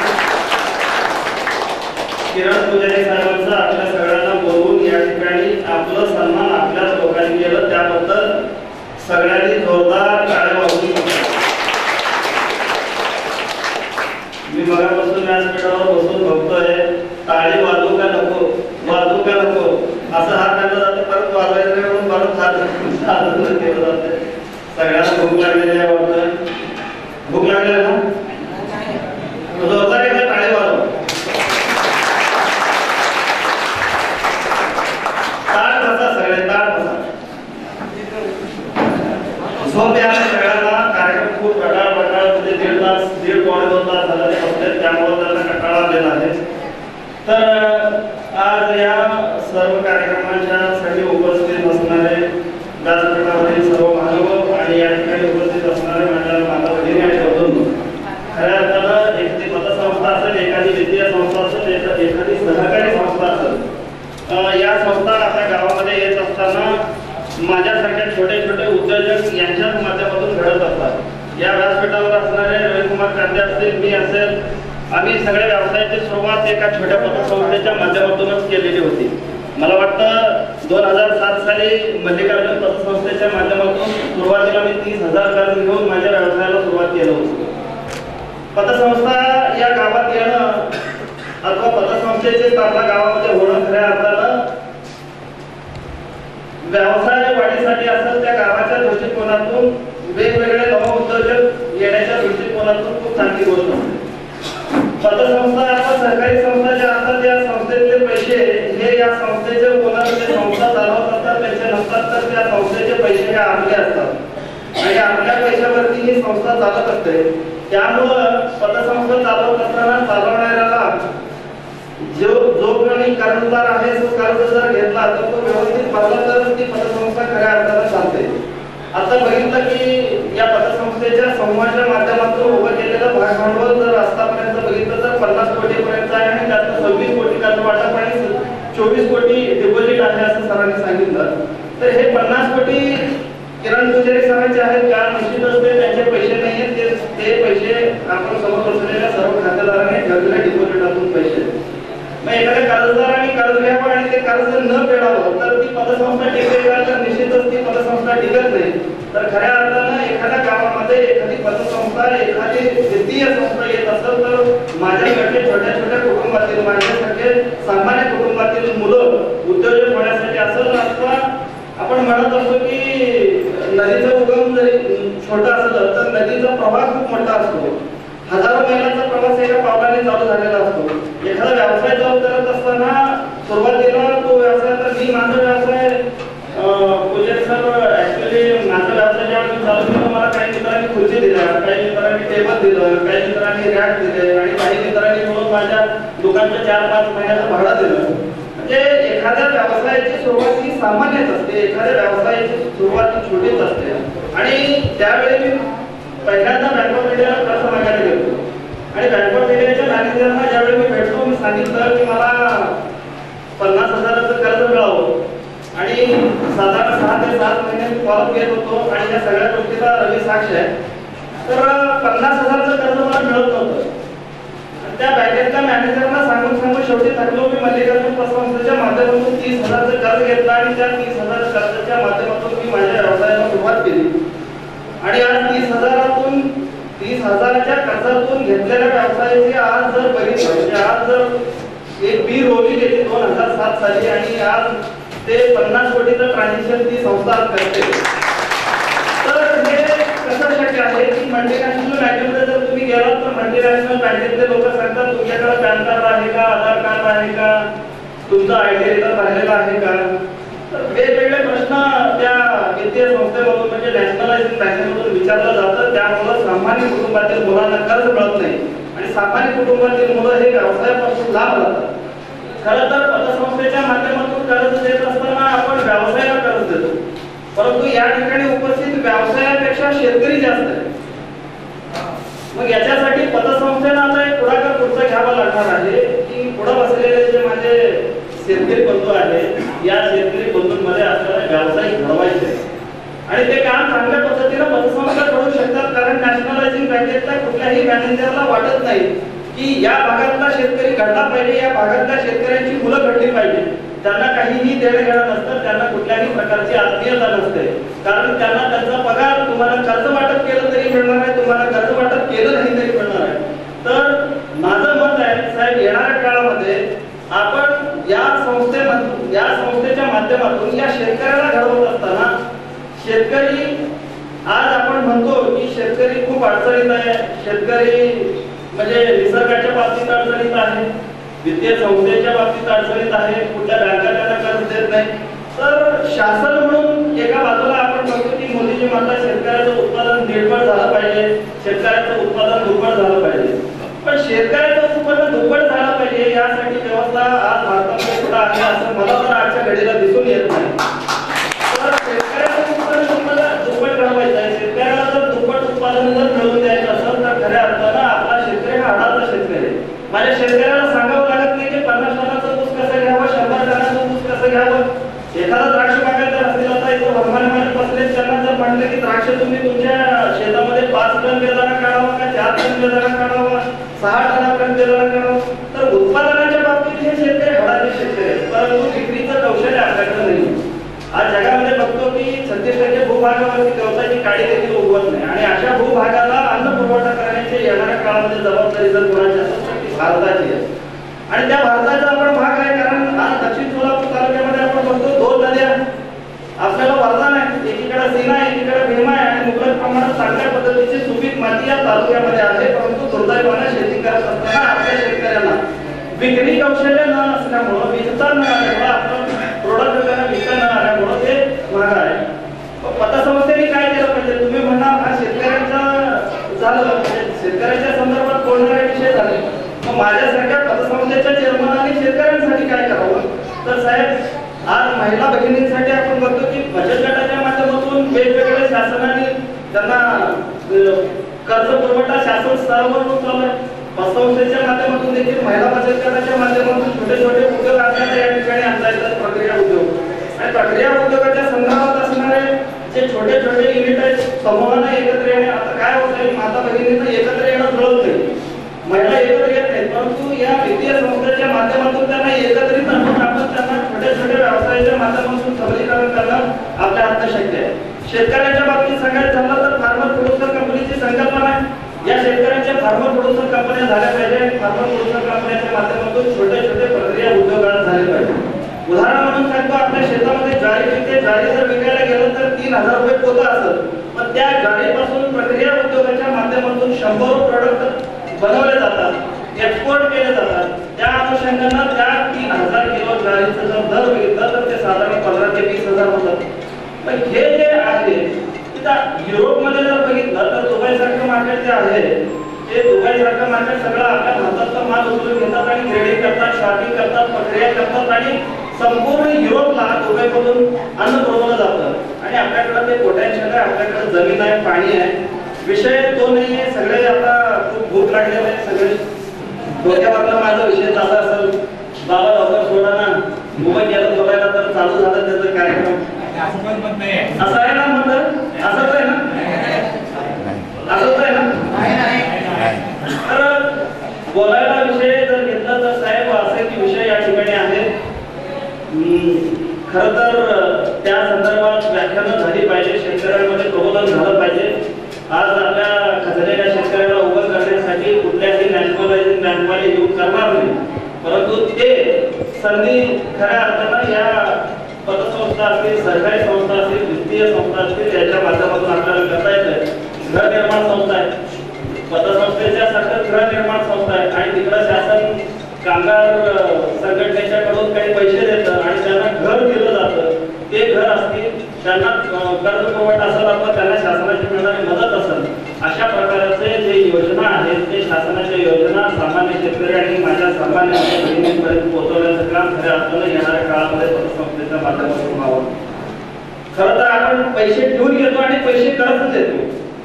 किरण पुजारी साहेबांचं आपल्या सगळ्यांना बोलवून या ठिकाणी आपलं सन्मान आपल्याच लोकांनी केलं त्याबद्दल सगळ्यांनी जोरदार टाळ्या वाजवून मी मगापासून व्यासपीठावर बसून बघतोय टाळी वाजू का नको असं हात काढला जाते परत वाजवायचं म्हणून परत हात केलं जाते. सगळ्यांना भूक लागलेली आहे वाटतं. भूक लागलेली ना जोरदार एकदा टाळी वाजव. ताट बसा सगळे ताट बसा. झोप यायला सगळ्यांना कार्यक्रम खूप रटाळ म्हणजे 1.5 तास 1.5-2 तास झाला ते बसले त्यामुळे त्यांना कंटाळा आलेला आहे. तर आज या सर्व कार्यक्रमांच्या साठी उपस्थित असणारे व्यासपीठावरील सर्व मान्यवर आणि या ठिकाणी उपस्थित असणारे माझ्या माता भगिनी आणि बंधू खऱ्या अर्थानं एखादी पतसंस्था असेल एखादी वित्तीय संस्था असेल एखादी सहकारी संस्था असेल या संस्था आपल्या गावामध्ये येत असताना माझ्यासारख्या छोटे छोटे उद्योजक यांच्याच माध्यमातून घडत असतात. या व्यासपीठावर असणारे रविकुमार कांदे असतील मी असेल आम्ही सगळ्या व्यवसायाची सुरुवात एका छोट्या पतसंस्थेच्या माध्यमातूनच केलेली होती. मला वाटतं 2007 साली मल्लिकार्जुन पतसंस्थेच्या माध्यमातून सुरुवातीला मी 30,000 कर्ज घेऊन माझ्या व्यवसायाला सुरुवात केलं होतं. पतसंस्था या गावात येणं अथवा पतसंस्थेची स्थापना गावामध्ये होणं खऱ्या अर्थानं व्यवसाय वाढीसाठी असेल त्या गावाच्या दृष्टिकोनातून वेगवेगळे नवउद्योजक येण्याच्या दृष्टिकोनातून खूप चांगली गोष्ट असते. पतसंस्था अथवा सहकारी संस्था ज्या असतात त्या संस्थेचे पैसे हे या संस्थेचे कोणाला जे संस्था चालवत असतात त्यांचे नसतात तर त्या संस्थेचे पैसे हे आपले असतात आणि आपल्या पैशावरती ही संस्था चालत असते. त्यामुळं पतसंस्था चालवत असताना चालवणाऱ्याला जो कोणी कर्जदार आहे तो कर्ज जर घेतला तर तो व्यवस्थित भरला तर ती पतसंस्था खऱ्या अर्थानं चालते. आता बघितलं की या पतसंस्थेच्या समूहाच्या माध्यमातून उभं केलेलं भागभांडवल जर आतापर्यंत बघितलं तर 50 कोटीपर्यंत आहे आणि त्यात 26 कोटी कर्ज वाटप आणि 24 कोटी डिपॉझिट आहे असं सरांनी सांगितलं. तर हे 50 कोटी किरण पुजारी सरांचे आहेत का? निश्चितच ते त्यांचे पैसे नाही आहेत, ते पैसे आपण समोर बसलेल्या सर्व खातेदारांनी ठेवलेल्या डिपॉझिटातून पैसे. मग एखाद्या कर्जदाराने कर्ज घ्यावं आणि ते कर्ज न फेडावं तर ती पतसंस्था टिकेल का? तर निश्चितच ती पतसंस्था टिकत नाही. तर खऱ्या अर्थानं एखाद्या गावामध्ये एखादी पतसंस्था एखादी वित्तीय संस्था येत असेल तर माझ्याकडे छोट्या छोट्या कुटुंबातील माझ्यासारखे सामान्य कुटुंबातील मुलं उद्योजक होण्यासाठी असं असता आपण म्हणत असतो की नदीचा उगम जरी छोटा असलं तर नदीचा प्रवाह खूप मोठा असतो. हजारो मैलांचा प्रवास एका पावलाने चालू झालेला असतो. एखादा व्यवसाय चालू करत असताना सुरुवातीला तो व्यवसाय तर मी माझा व्यवसाय पुजारी सर ऍक्च्युली माझा व्यवसाय जेव्हा मी चालू केला मला काही मित्रांनी खुर्ची दिल्या, काही मित्रांनी टेबल दिलं, काही मित्रांनी रॅक दिले आणि काही मित्रांनी म्हणून माझ्या दुकानचं 4-5 महिन्याचं भाडं दिलं. म्हणजे एखाद्या व्यवसायाची सुरुवात ही सामान्यच असते, एखाद्या व्यवसायाची सुरुवात ही छोटीच असते. आणि त्यावेळी मी पहिल्यांदा बँक ऑफ इंडियाला कर्ज मागायला गेलो आणि बँक ऑफ इंडियाच्या मॅनेजरना ज्यावेळी मी भेटलो मी सांगितलं की मला 50,000चं कर्ज मिळावं आणि साधारण 6 ते 7 महिने मी फॉलोअप घेत होतो आणि या सगळ्या गोष्टीचा रवी साक्ष आहे. तर 50,000चं कर्ज मला मिळत नव्हतं. त्या बँकेतल्या मॅनेजरना सांगून शेवटी थकलो. मी मल्लिकार्जुन पतसंस्थेच्या माध्यमातून 30,000चं कर्ज घेतलं आणि त्या 30,000 कर्जाच्या माध्यमातून मी माझ्या व्यवसायाला सुरुवात केली. आणि आज 30,000च्या कर्जातून घेतलेल्या व्यवसायाची आज जर बघितलं म्हणजे आज जर एक बी रोली गेली 2007 साली आणि आज ते 50 कोटीचं ट्रान्झॅक्शन ती संस्था करते. तर हे कसं शक्य आहे की मल्टीनॅशनल बँकेमध्ये जर तुम्ही गेलात तर मल्टीनॅशनल बँकेतले लोक सांगतात तुमच्याकडे पॅन कार्ड आहे का, आधार कार्ड आहे का, तुमचा आयडी रिटर्न भरलेला आहे का. तर वेगवेगळे प्रश्न त्या वित्तीय संस्थेमधून म्हणजे नॅशनलायझिंग बँकेमधून विचारलं जातं. त्यामुळे सामान्य कुटुंबातील मुलांना कर्ज मिळत नाही आणि सामान्य कुटुंबातील मुलं हे व्यवसायापासून लाभ राहतात. खरं तर पतसंस्थेच्या माध्यमातून कर्ज देत असताना आपण व्यवसायाला कर्ज देतो, परंतु या ठिकाणी उपस्थित व्यवसायापेक्षा शेतकरी जास्त आहे. मग याच्यासाठी पतसंस्थेला आता एक पुढाकार पुढचा घ्यावा लागणार आहे की पुढे बसलेले जे माझे शेतकरी बंधू आहेत या शेतकरी बंधूंमध्ये आपल्याला व्यवसाय घडवायचे आणि ते काम चांगल्या पद्धतीने पतसंस्था करू शकतात. कारण नॅशनलायझिंग बँकेतल्या कुठल्याही मॅनेजरला वाटत नाही की या भागातला शेतकरी घडला पाहिजे, या भागातल्या शेतकऱ्यांची मुलं घडली पाहिजे. त्यांना काहीही देणं घेणं नसतं, त्यांना कुठल्याही प्रकारची आत्मीयता नसते. कारण त्यांना त्यांचा पगार तुम्हाला कर्ज वाटप केलं तरी मिळणार आहे, तुम्हाला कर्ज वाटप केलं नाही तरी मिळणार आहे. तर माझं मत आहे साहेब येणाऱ्या काळामध्ये आपण या संस्थेच्या माध्यमातून या शेतकऱ्याला घडवत असताना शेतकरी आज आपण म्हणतो की शेतकरी खूप अडचणीत आहे, शेतकरी म्हणजे निसर्गाच्या बाबतीत अडचणीत आहे, वित्तीय संस्थेच्या बाबतीत अडचणीत आहे, कुठल्या बँका त्यांना कर्ज देत नाही. तर शासन म्हणून एका बाजूला आपण म्हणतो की मोदीजी म्हणतात शेतकऱ्याचं उत्पादन 1.5 झालं पाहिजे, शेतकऱ्याचं उत्पादन दुप्पट झालं पाहिजे. पण शेतकऱ्याचं उत्पन्न दुप्पट झालं पाहिजे यासाठी व्यवस्था आज भारतामध्ये कुठं आहे असं मला तर आजच्या घडीला दिसून येत नाही. तर शेतकऱ्याचं उत्पन्न दुप्पट घडवायचं आहे. शेतकऱ्याला जर दुप्पट उत्पादन जर मिळवून द्यायचं असेल तर खऱ्या अर्थानं आपला शेतकरी हा हाडाचा शेतकरी आहे. माझ्या शेतकऱ्याला सांगावं लागत नाही की 50 टनाचं ऊस कसं घ्यावं, 100 टनाचं ऊस कसं घ्यावं. एखादा द्राक्ष बागायतदार असेल आता इथं वर्माने बसले त्यांना जर म्हटलं की द्राक्ष तुम्ही तुमच्या शेतामध्ये 5 टन बेदाणा काढावा का 4 टन बेदाणा काढावा, 6 टनापर्यंत बेदाणा काढावा. तर उत्पादनाच्या बाबतीत हे शेतकरी हाडाचे शेतकरी आहेत, परंतु विक्रीचं कौशल्य आपल्याकडे नाही. आज जगामध्ये बघतो की 36% भूभागावरती गवताची काडी देखील उगवत नाही आणि अशा भूभागाला अन्न पुरवठा करण्याची येणाऱ्या काळामध्ये जबाबदारी जर कोणाची असेल तर ती भारताची आहे. आणि त्या भारताचा आपण भाग आहे. कारण आज दक्षिण सोलापूर तालुक्यामध्ये आपण बघतो 2 नद्या आपल्याला वरदान आहे. एकीकडे सीना आहे, एकीकडे भीमा आहे आणि मुबलक प्रमाणात चांगल्या पद्धतीची सुपीक माती या तालुक्यामध्ये आहे. परंतु दुर्दैवाने शेती करत असताना आपल्या शेतकऱ्यांना विक्री कौशल्य न असल्यामुळं, विकता न आल्यामुळं, आपलं प्रोडक्ट त्यांना विकता न आल्यामुळं ते महाग आहे. पतसंस्थेने काय केलं पाहिजे? तुम्ही म्हणणार हा शेतकऱ्यांचा झालं, शेतकऱ्यांच्या संदर्भात बोलणारे विषय झाले. मग माझ्यासारख्या पतसंस्थेच्या चेअरमनाने शेतकऱ्यांसाठी काय करावं? तर साहेब आज महिला भगिनींसाठी आपण बघतो की बचत गटाच्या माध्यमातून वेगवेगळ्या शासनाने त्यांना कर्ज पुरवठा शासन स्तरावर चालू आहे. पतसंस्थेच्या माध्यमातून देखील महिला बचत गटाच्या माध्यमातून छोटे छोटे उद्योग आपल्याला या ठिकाणी आणता येतात. प्रक्रिया उद्योग आणि प्रक्रिया उद्योगाच्या संदर्भात असणारे जे छोटे छोटे युनिट आहेत समूहांना एकत्र येणे. आता काय होतंय, माता भगिनींना एकत्र येणं जुळत नाही, महिला एकत्र येत नाहीत, परंतु या वित्तीय संस्थेच्या माध्यमातून त्यांना एकत्रित आणून आपण त्यांना छोट्या छोट्या व्यवसायाच्या माध्यमातून सबलीकरण करणं आपल्या हातात शक्य आहे. शेतकऱ्यांच्या बाबतीत सांगायचं झालं तर फार्मर प्रोड्युसर कंपनीची संकल्पना आहे. या शेतकऱ्यांच्या फार्मर प्रोड्युसर कंपन्या झाल्या पाहिजे आणि फार्मर प्रोड्युसर कंपन्यांच्या माध्यमातून छोटे छोटे प्रक्रिया उद्योग झाले पाहिजे. उदाहरण म्हणून सांगतो, आपल्या शेतामध्ये ज्वारी पिकते, ज्वारी जर विकायला गेलं तर 3000 रुपये पोतं असत, पण त्या ज्वारीपासून प्रक्रिया उद्योगाच्या माध्यमातून 100 प्रोडक्ट बनवले जातात, एक्सपोर्ट केले जातात. त्या अनुषंगाने त्या 3000 किलो ज्वारीचं जर दर बघितलं तर ते साधारण 15 ते 20,000 होतात. पण हे जे आहे युरोपमध्ये जर बघितलं तर दुबई सारखं मार्केट जे आहे ते दुबई सारखं मार्केट सगळं आपल्या भारताचा माल उचलून घेतात आणि ग्रेडिंग करतात, शॉर्टिंग करतात, प्रक्रिया करतात आणि संपूर्ण युरोपला दुबईमधून अन्न पुरवलं जातं. आणि आपल्याकडे ते पोटॅन्शियल आहे, आपल्याकडे जमीन आहे, पाणी आहे. विषय तो नाहीये. सगळे आता खूप भूक लागलेले आहे, सगळे डोक्यावरला माझा विषय चालू असेल, बाबा लवकर सोडा ना, मुंबई गेलं बोलायला तर चालू झालं त्याचा कार्यक्रम. असं आहे ना, म्हणलं असंच आहे ना, असंच आहे ना. तर बोलायला विषय जर घेतला तर साहेब असे की विषय या ठिकाणी आहेत. खरं तर त्या संदर्भात व्याख्यानं झाली पाहिजे, शेतकऱ्यांमध्ये प्रबोधन झालं पाहिजे. आज आपल्या खचलेल्या शेतकऱ्याला उभं करण्यासाठी कुठल्याही नॅशनलायझिंग बँकवाले येऊन करणार नाही, परंतु ते संधी खऱ्या अर्थानं या पतसंस्था असतील, सरकारी संस्था असतील, वित्तीय संस्था असतील, याच्या माध्यमातून आपल्याला करता येतं. गृहनिर्माण संस्था आहे, पतसंस्थेच्या सारखं गृहनिर्माण संस्था आहे आणि तिकडं शासन कामगार संघटनेच्याकडून काही पैसे देतं आणि त्यांना घर दिलं जातं. ते घर असतील, त्यांना कर्ज पुरवठा असेल अथवा त्यांना शासनाची मिळणारी मदत असेल, अशा प्रकारचे जे योजना आहेत ते शासनाच्या योजना सामान्य शेतकरी आणि माझ्या सामान्य भगिनींपर्यंत पोहोचवण्याचं काम खऱ्या अर्थानं येणाऱ्या काळामध्ये पतसंस्थेच्या माध्यमातून व्हावं. खरं तर आपण पैसे ठेवून घेतो आणि पैसे कर्ज देतो,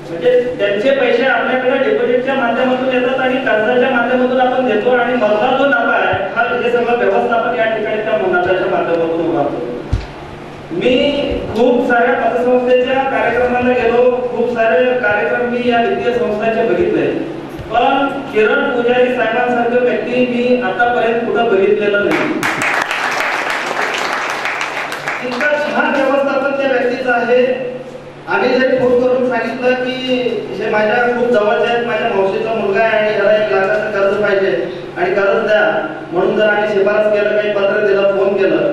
म्हणजे त्यांचे पैसे आपल्याकडे डिपॉझिटच्या माध्यमातून येतात आणि कर्जाच्या माध्यमातून आपण देतो आणि मधला जो नफा आहे हा हे सगळं व्यवस्थापन या ठिकाणी त्या मुनाफाच्या माध्यमातून उभारतो. मी खूप साऱ्या पतसंस्थेच्या कार्यक्रमाला गेलो, खूप सारे कार्यक्रम मी या वित्तीय संस्थांचे बघितले, पण किरण पुजारी साहेबांसारखं व्यक्ती मी आतापर्यंत कुठं बघितलेलं नाही. इतकं छान व्यवस्थापन त्या व्यक्तीचं आहे. आम्ही जरी फोन करून सांगितलं की हे माझ्या खूप जवळचे आहेत, माझ्या मावशीचा मुलगा आहे आणि ह्याला 1 लाखाचं कर्ज पाहिजे आणि कर्ज द्या म्हणून जर आम्ही शिफारस केलं, काही पत्र दिलं, फोन केलं,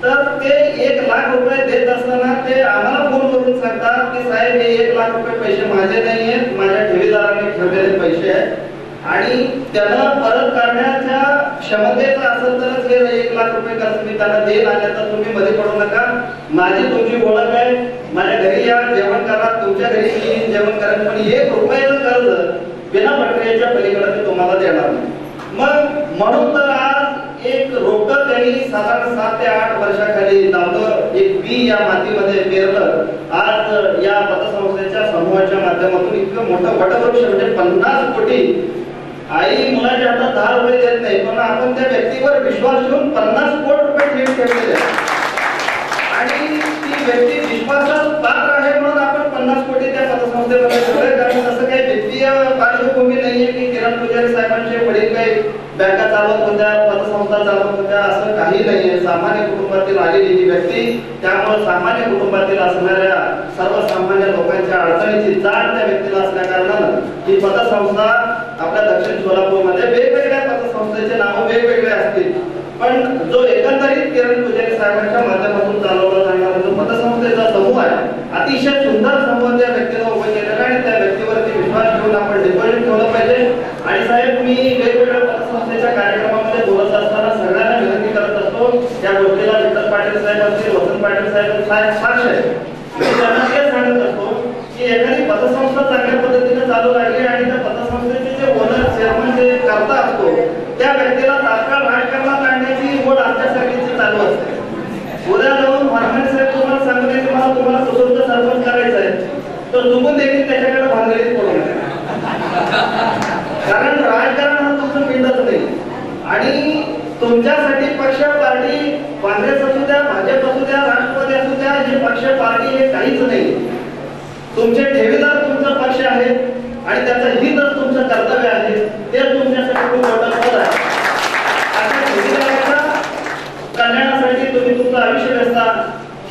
तर ते 1 लाख रुपये देत असताना ते आम्हाला फोन करून सांगतात की साहेब हे 1 लाख रुपये पैसे माझे नाही आहेत, माझ्या ठेवीदारांनी ठेवलेले पैसे आहेत आणि त्यानं परत करण्याच्या क्षमतेचं असेल तरच हे 1 लाख रुपये कर्ज मी त्यांना देईल आणि तर तुम्ही मध्ये पडू नका. माझी तुमची ओळख आहे, माझ्या घरी या, जेवण करा, तुमच्या घरी येईन, जेवण करेन, पण 1 रुपयाचं कर्ज बिना प्रक्रियेच्या पलीकडे मी तुम्हाला देणार नाही. मग म्हणून तर आज एक रोपटं त्यांनी साधारण 7 ते 8 वर्षाखाली लावलं, एक बी या मातीमध्ये पेरलं. आज या पतसंस्थेच्या समूहाच्या माध्यमातून इतकं मोठं वटवृक्ष म्हणजे 50 कोटी. आई मुलाच्या हातात 10 रुपये देत नाही, पण आपण त्या व्यक्तीवर विश्वास ठेवून 50 कोटी रुपये ठेवलेले आणि ती व्यक्ती विश्वासात पात्र आहे म्हणून आपण 50 कोटी त्या पतसंस्थेमध्ये ठेवले. कारण तसं काही वित्तीय पार्श्वभूमी नाहीये की किरण पुजारी साहेबांचे वडील काही बँका चालवत होत्या, पतसंस्था चालवत होत्या, असं काही नाहीये. सामान्य कुटुंबातील आलेली ही व्यक्ती, त्यामुळे सामान्य कुटुंबातील असणाऱ्या सर्वसामान्य लोकांच्या अडचणीची जाण त्या व्यक्तीला असल्या कारणानं ही पतसंस्था आपल्या दक्षिण सोलापूरमध्ये वेगवेगळ्या पतसंस्थेचे नाव वेगवेगळे असतील, पण जो एकंदरीत किरण पुजारी साहेबांच्या माध्यमातून चालवला जाणारा जो पतसंस्थेचा समूह आहे, अतिशय सुंदर समूह त्या व्यक्तीला उभं केलेला आणि त्या व्यक्तीवरती विश्वास ठेवून आपण डिपॉझिट ठेवलं पाहिजे. आणि साहेब मी वेगवेगळ्या पतसंस्थेच्या कार्यक्रमामध्ये बोलत असताना सगळ्यांना विनंती करत असतो, या गोष्टीला विठ्ठल पाटील साहेब असतील, वसंत पाटील साहेब साक्ष आहे. मी त्यांना हे सांगत असतो की एखादी पतसंस्था चांगल्या पद्धतीने चालू लागली आणि त्या पतसंस्थेचे जे ओनर चेअरमन जे करता असतो त्या व्यक्तीला तात्काळ राजकारणात आणण्याची ओढ आमच्यासारखीची चालू असते. चुकून देखील त्याच्याकडे भानगडीत पडू नका. कारण राजकारण हा तुमचं पिंडच नाही. आणि तुमच्यासाठी पक्ष पार्टी काँग्रेस असू द्या, भाजप असू द्या, राष्ट्रवादी असू द्या, हे पक्ष पार्टी हे काहीच नाही. तुमचे ठेवीदार तुमचा पक्ष आहे आणि त्याचं हितच तुमचं कर्तव्य आहे. ते तुमच्यासाठी खूप मोठं पद आहे. अशा ठेवीदाराच्या कल्याणासाठी तुम्ही तुमचं आयुष्य व्यस्ता.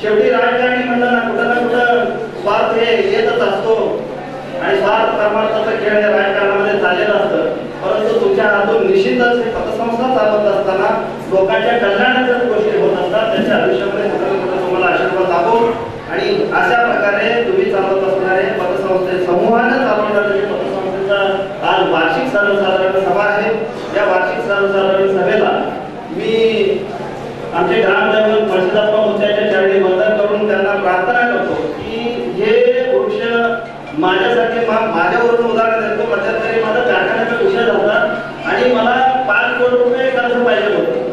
शेवटी राजकारणी म्हणलं ना, कुठं ना कुठं स्वार्थ हे येतच असतो आणि स्वार्थ परमार्थाचा खेळ या राजकारणामध्ये चाललेलं असतं. परंतु तुमच्या हातून निश्चितच हे पतसंस्था चालवत असताना लोकांच्या कल्याणाच्या गोष्टी होत असतात. त्याच्या आयुष्यामध्ये कुठं ना कुठं तुम्हाला आशीर्वाद लाभो. आणि अशा प्रकारे तुम्ही चालवत असणारे पतसंस्थे समूहाने चालवणारे पतसंस्थेचा आज वार्षिक सर्वसाधारण सभा आहे. या वार्षिक सर्वसाधारण सभेला मी आमचे ग्रामदैवत मर्शिदाप्पा मुत्याच्या चरणी वंदन करून त्यांना प्रार्थना करतो की हे वृक्ष माझ्यासाठी माझ्यावरून उदाहरण देतो. मध्यंतरी माझा कारखान्याचा विषय झाला आणि मला 5 कोटी रुपये कर्ज पाहिजे होतं.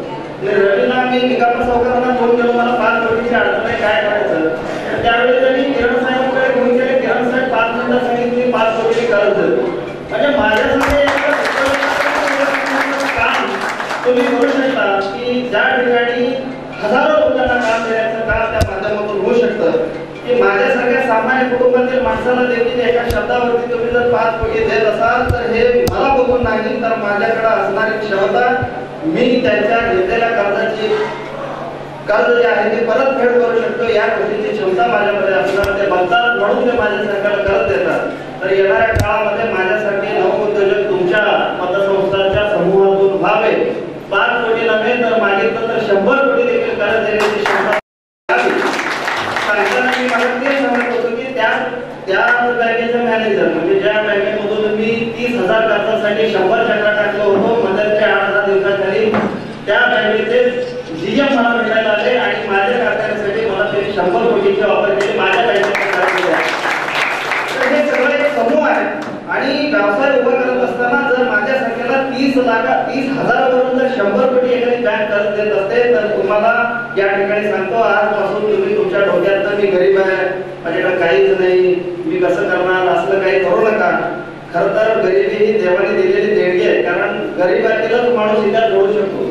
रवीला मी निकापा सावकारांना फोन केला, मला 5 कोटीची अडचण आहे, काय करायचं. त्यावेळी त्यांनी किरण साहेबांकडे फोन केले. किरण साहेब 5 मिनिटात सांगितले 5 कोटी कर्ज. म्हणजे माझ्यासाठी काम तुम्ही करू शकता की ज्या ठिकाणी हजारो लोकांना काम देण्याचं काम त्या माध्यमातून होऊ शकतं. की माझ्यासारख्या सामान्य कुटुंबातील माणसाला देखील एका शब्दावरती तुम्ही जर 5 कोटी देत असाल तर हे मला बघून नाही तर माझ्याकडे असणारी क्षमता, मी त्यांच्या घेतलेल्या कर्ज जे आहे ते परतफेड करू शकतो या गोष्टीची क्षमता माझ्यामध्ये असणार. ते बघतात म्हणून ते माझ्या सरकारला कर्ज देतात. तर येणाऱ्या काळामध्ये माझ्यासाठी नवउद्योजक तुमच्या पतसंस्थांच्या समूहातून व्हावे. 5 कोटी नव्हे तर मागितलं तर 100 कोटी देखील कर्ज देण्याची क्षमता सांगताना मी मला ते सांगत होतो की त्या बँकेचा मॅनेजर म्हणजे ज्या बँकेमधून मी 30,000 कर्जासाठी 100 चक्रा टाकलो होतो, मध्यंतरी 8 दिवसाखाली त्या बँकेचे जीएम मला भेटायला आले आणि माझ्या कारखान्यासाठी मला त्यांनी 100 कोटीची ऑफर केली. माझ्या बँकेत हे सगळं एक समूह आहे. आणि व्यवसाय उभा करत असताना जर माझ्यासारख्याला 30,000 वरून जर 100 कोटी एखादी बँक कर्ज देत असते तर तुम्हाला या ठिकाणी सांगतो आजपासून तुम्ही तुमच्या डोक्यात मी गरीब आहे, माझ्याकडे काहीच नाही, मी कसं करणार, असलं काही करू नका. खरं तर गरिबी ही देवाने दिलेली देणगी आहे. कारण गरिबातीलाच माणूस इथे जोडू शकतो.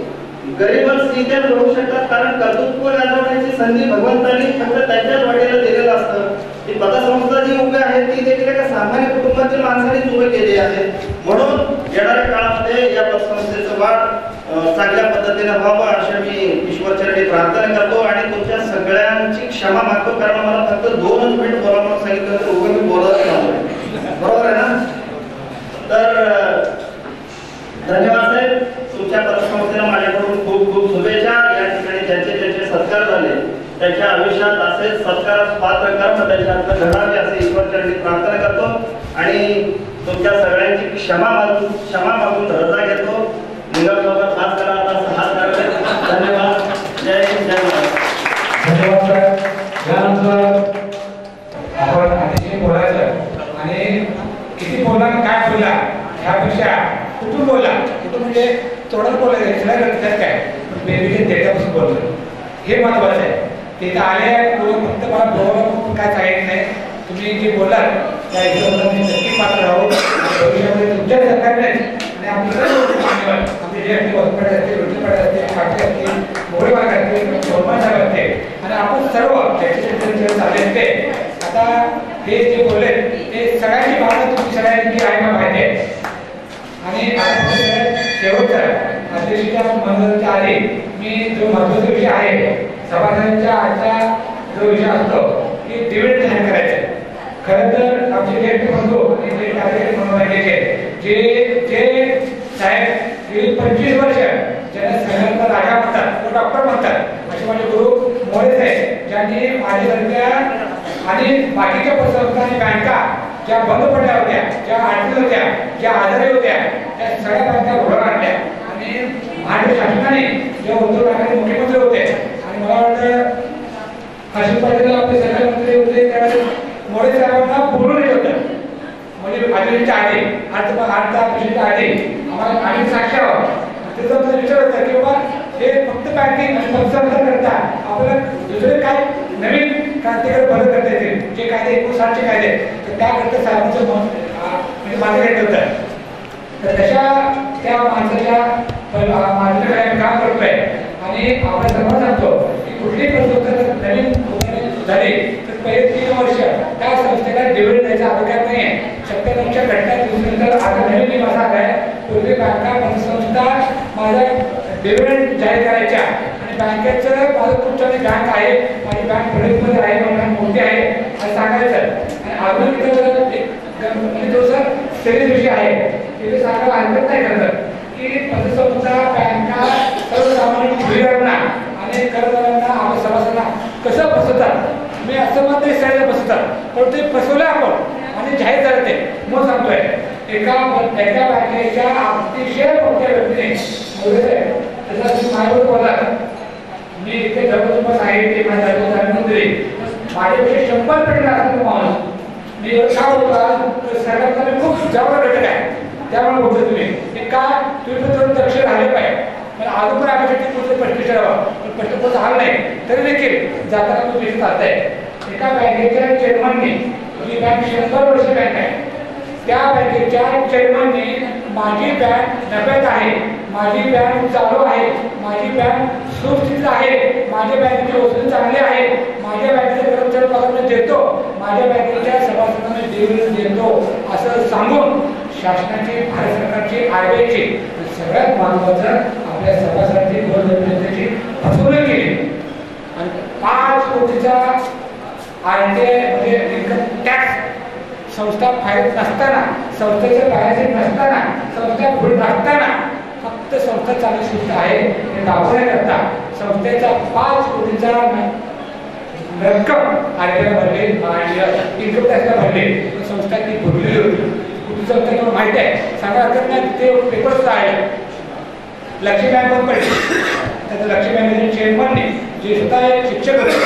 गरीबच इथे जोडू शकतात कारण कर्तृत्व गाजवण्याची संधी भगवंतांनी फक्त त्यांच्याच वाटेला दिलेलं असतं. ही पतसंस्था जी उभी आहे ती देखील एका सामान्य कुटुंबातील माणसानेच उभी केली आहे. म्हणून येणाऱ्या काळामध्ये या पतसंस्थेचं वाढ चांगल्या पद्धतीने व्हावं अशी मी ईश्वरचरणी प्रार्थना करतो आणि तुमच्या सगळ्यांची क्षमा मागतो. कारण मला फक्त 2 मिनिट बोला म्हणून सांगितलं तर उभं मी बोलत नव्हतो. बरोबर आहे ना? तर धन्यवाद साहेब. तुमच्या पतसंस्थेला माझ्याकडून खूप खूप शुभेच्छा. या ठिकाणी ज्यांचे सत्कार झाले त्यांच्या आयुष्यात असेच सत्कारास पात्र कर्म त्यांच्या घडावे असे ईश्वरचरणी प्रार्थना करतो आणि तुमच्या सगळ्यांची क्षमा मागून रजा घेतो. निगमसोबत हात करा, आता हात करावे. धन्यवाद. जय हिंद, जय महाराष्ट्र. धन्यवाद सर. यानंतर आपण अतिशय बोलायचं आणि किती बोलला काय बोलला ह्यापेक्षा कुठून बोलला, कुठून म्हणजे थोडं बोलायचं काय बेबीचे डेटापासून बोललं हे महत्वाचं आहे. तिथं आले लोक फक्त मला बोलावं काय सांगायचं नाही. तुम्ही जे बोललात त्या हिशोबाने नक्की पात्र राहू. भविष्यामध्ये तुमच्या सरकारने आणि आपल्याला मान्यवर आमचे जे असतील वसुपाटे असतील, रोटीपाटे असतील, काटे असतील, मोरेबाग असतील, सोलमान साहेब असतील आणि आपण सर्व ज्याचे चालले असते. आता हे जे बोलले ते सगळ्यांची भावना तुमची सगळ्यांची आहे मला माहिती आहे. आणि शेवटचं अध्यक्षीच्या मंडळाच्या आधी मी जो महत्वाचा विषय आहे सभासदांच्या आजचा जो विषय असतो की डिव्हिडंड जाहीर करायचे. खरं तर आमचे ज्येष्ठ बंधू आणि जे कार्यकर्ते म्हणून जे साहेब गेली 25 वर्ष ज्यांना संघाचा राजा म्हणतात तो डॉक्टर म्हणतात असे माझे गुरु मोरे साहेब ज्यांनी माझ्यासारख्या आणि बाकीच्या पतसंस्था आणि बँका ज्या बंद पडल्या होत्या, ज्या अडचणी होत्या, ज्या आजारी होत्या त्या सगळ्या बँका घोडा आणल्या आणि महाराष्ट्र शासनाने जेव्हा उद्धव ठाकरे मुख्यमंत्री होते आणि मला वाटतं हर्षद पाटील आपले सरकार मंत्री होते त्यावेळेस मोरे साहेबांना बोलून येत होतं. म्हणजे आठवड्याच्या आधी 8-10 आधी आम्हाला आम्ही साक्ष आहोत. त्याचा मला विचार होता की बाबा हे फक्त बँकिंग आणि पतसंस्था करता आपल्याला दुसरे काय नवीन क्रांतिकारी बदल करता येतील जे कायदे 1960 चे कायदे तर त्याकरता साहेबांचं म्हणजे माझं रेट होतं. तर तशा त्या माणसाच्या माणसाकडे काम करतोय आणि आपण सर्व सांगतो की कुठली परिस्थिती नवीन झाली तर पहिले 3 वर्ष त्या संस्थेला डिव्हिडंड द्यायचा अधिकार नाही आहे. 97च्या घटना दिवसानंतर आता नवीन नियम असा आहे पूर्वी बँका पतसंस्था माझा डिव्हिडंड जाहीर करायच्या आणि बँकेचं माझं खूप चांगली बँक आहे माझी बँक प्रदेशमध्ये आहे बँक मोठी आहे असं सांगायचं. आणि अजून म्हणजे तो सर सिरियस विषय आहे तिथे सांगायला हरकत नाही खरं की पतसंस्था बँका सर्वसामान्य ठेवीदारांना आणि कर्जदारांना आपल्या सभासदांना कसं फसवतात. मी असं मत नाही सहज फसवतात पण ते फसवलं आपण आणि जाहीर झालं ते मग सांगतोय एका बँकेच्या अतिशय मोठ्या व्यक्तीने त्याचा तुम्ही माझ्यावर बोला मी इथे जवळजवळ आहे ते माझ्या मंत्री माझ्यापेक्षा 100 पट लागतो माणूस मी का बोलतो सरकारचा खूप जवळ घटक आहे त्यामुळे बोलतो तुम्ही हे का तुम्ही पण थोडं दक्ष राहिले पाहिजे पण अजून पण आपल्यासाठी पुढचं स्पष्ट ठरावं पण स्पष्ट झालं नाही तरी देखील जाताना तो दिसत आहे. एका बँकेच्या चेअरमनने ही बँक 100 वर्ष बँक आहे त्या बँकेच्या चेअरमनने माझी बँक नफ्यात आहे माझी बँक चालू आहे माझी बँक सुस्थितीत आहे माझ्या बँकेची वस्तू चांगली आहे माझ्या बँकेचे कर्मचारी पगार देतो माझ्या बँकेच्या सभासदांना डिव्हिडंड देतो असं सांगून शासनाची भारत सरकारची RBIची सगळ्यात महत्वाचं आपल्या सभासदांची गोरगरिबांची फसवणूक केली आणि 5 कोटीचा RTI म्हणजे इन्कम टॅक्स संस्था फायदेत नसताना संस्थेचे फायदे नसताना संस्था पुढे नसताना फक्त संस्था चालू संस्था आहे हे दाखवण्याकरता संस्थेचा 5 कोटीचा रक्कम RTI भरली इन्कम टॅक्सला भरली संस्था ती भरलेली होती. कुठली संस्था तुम्हाला माहिती आहे सांगा हरकत नाही ते पेपर्स आहे लक्ष्मी बँक पण पडली त्याचं लक्ष्मी बँकेचे चेअरमनने जे स्वतः एक शिक्षक होते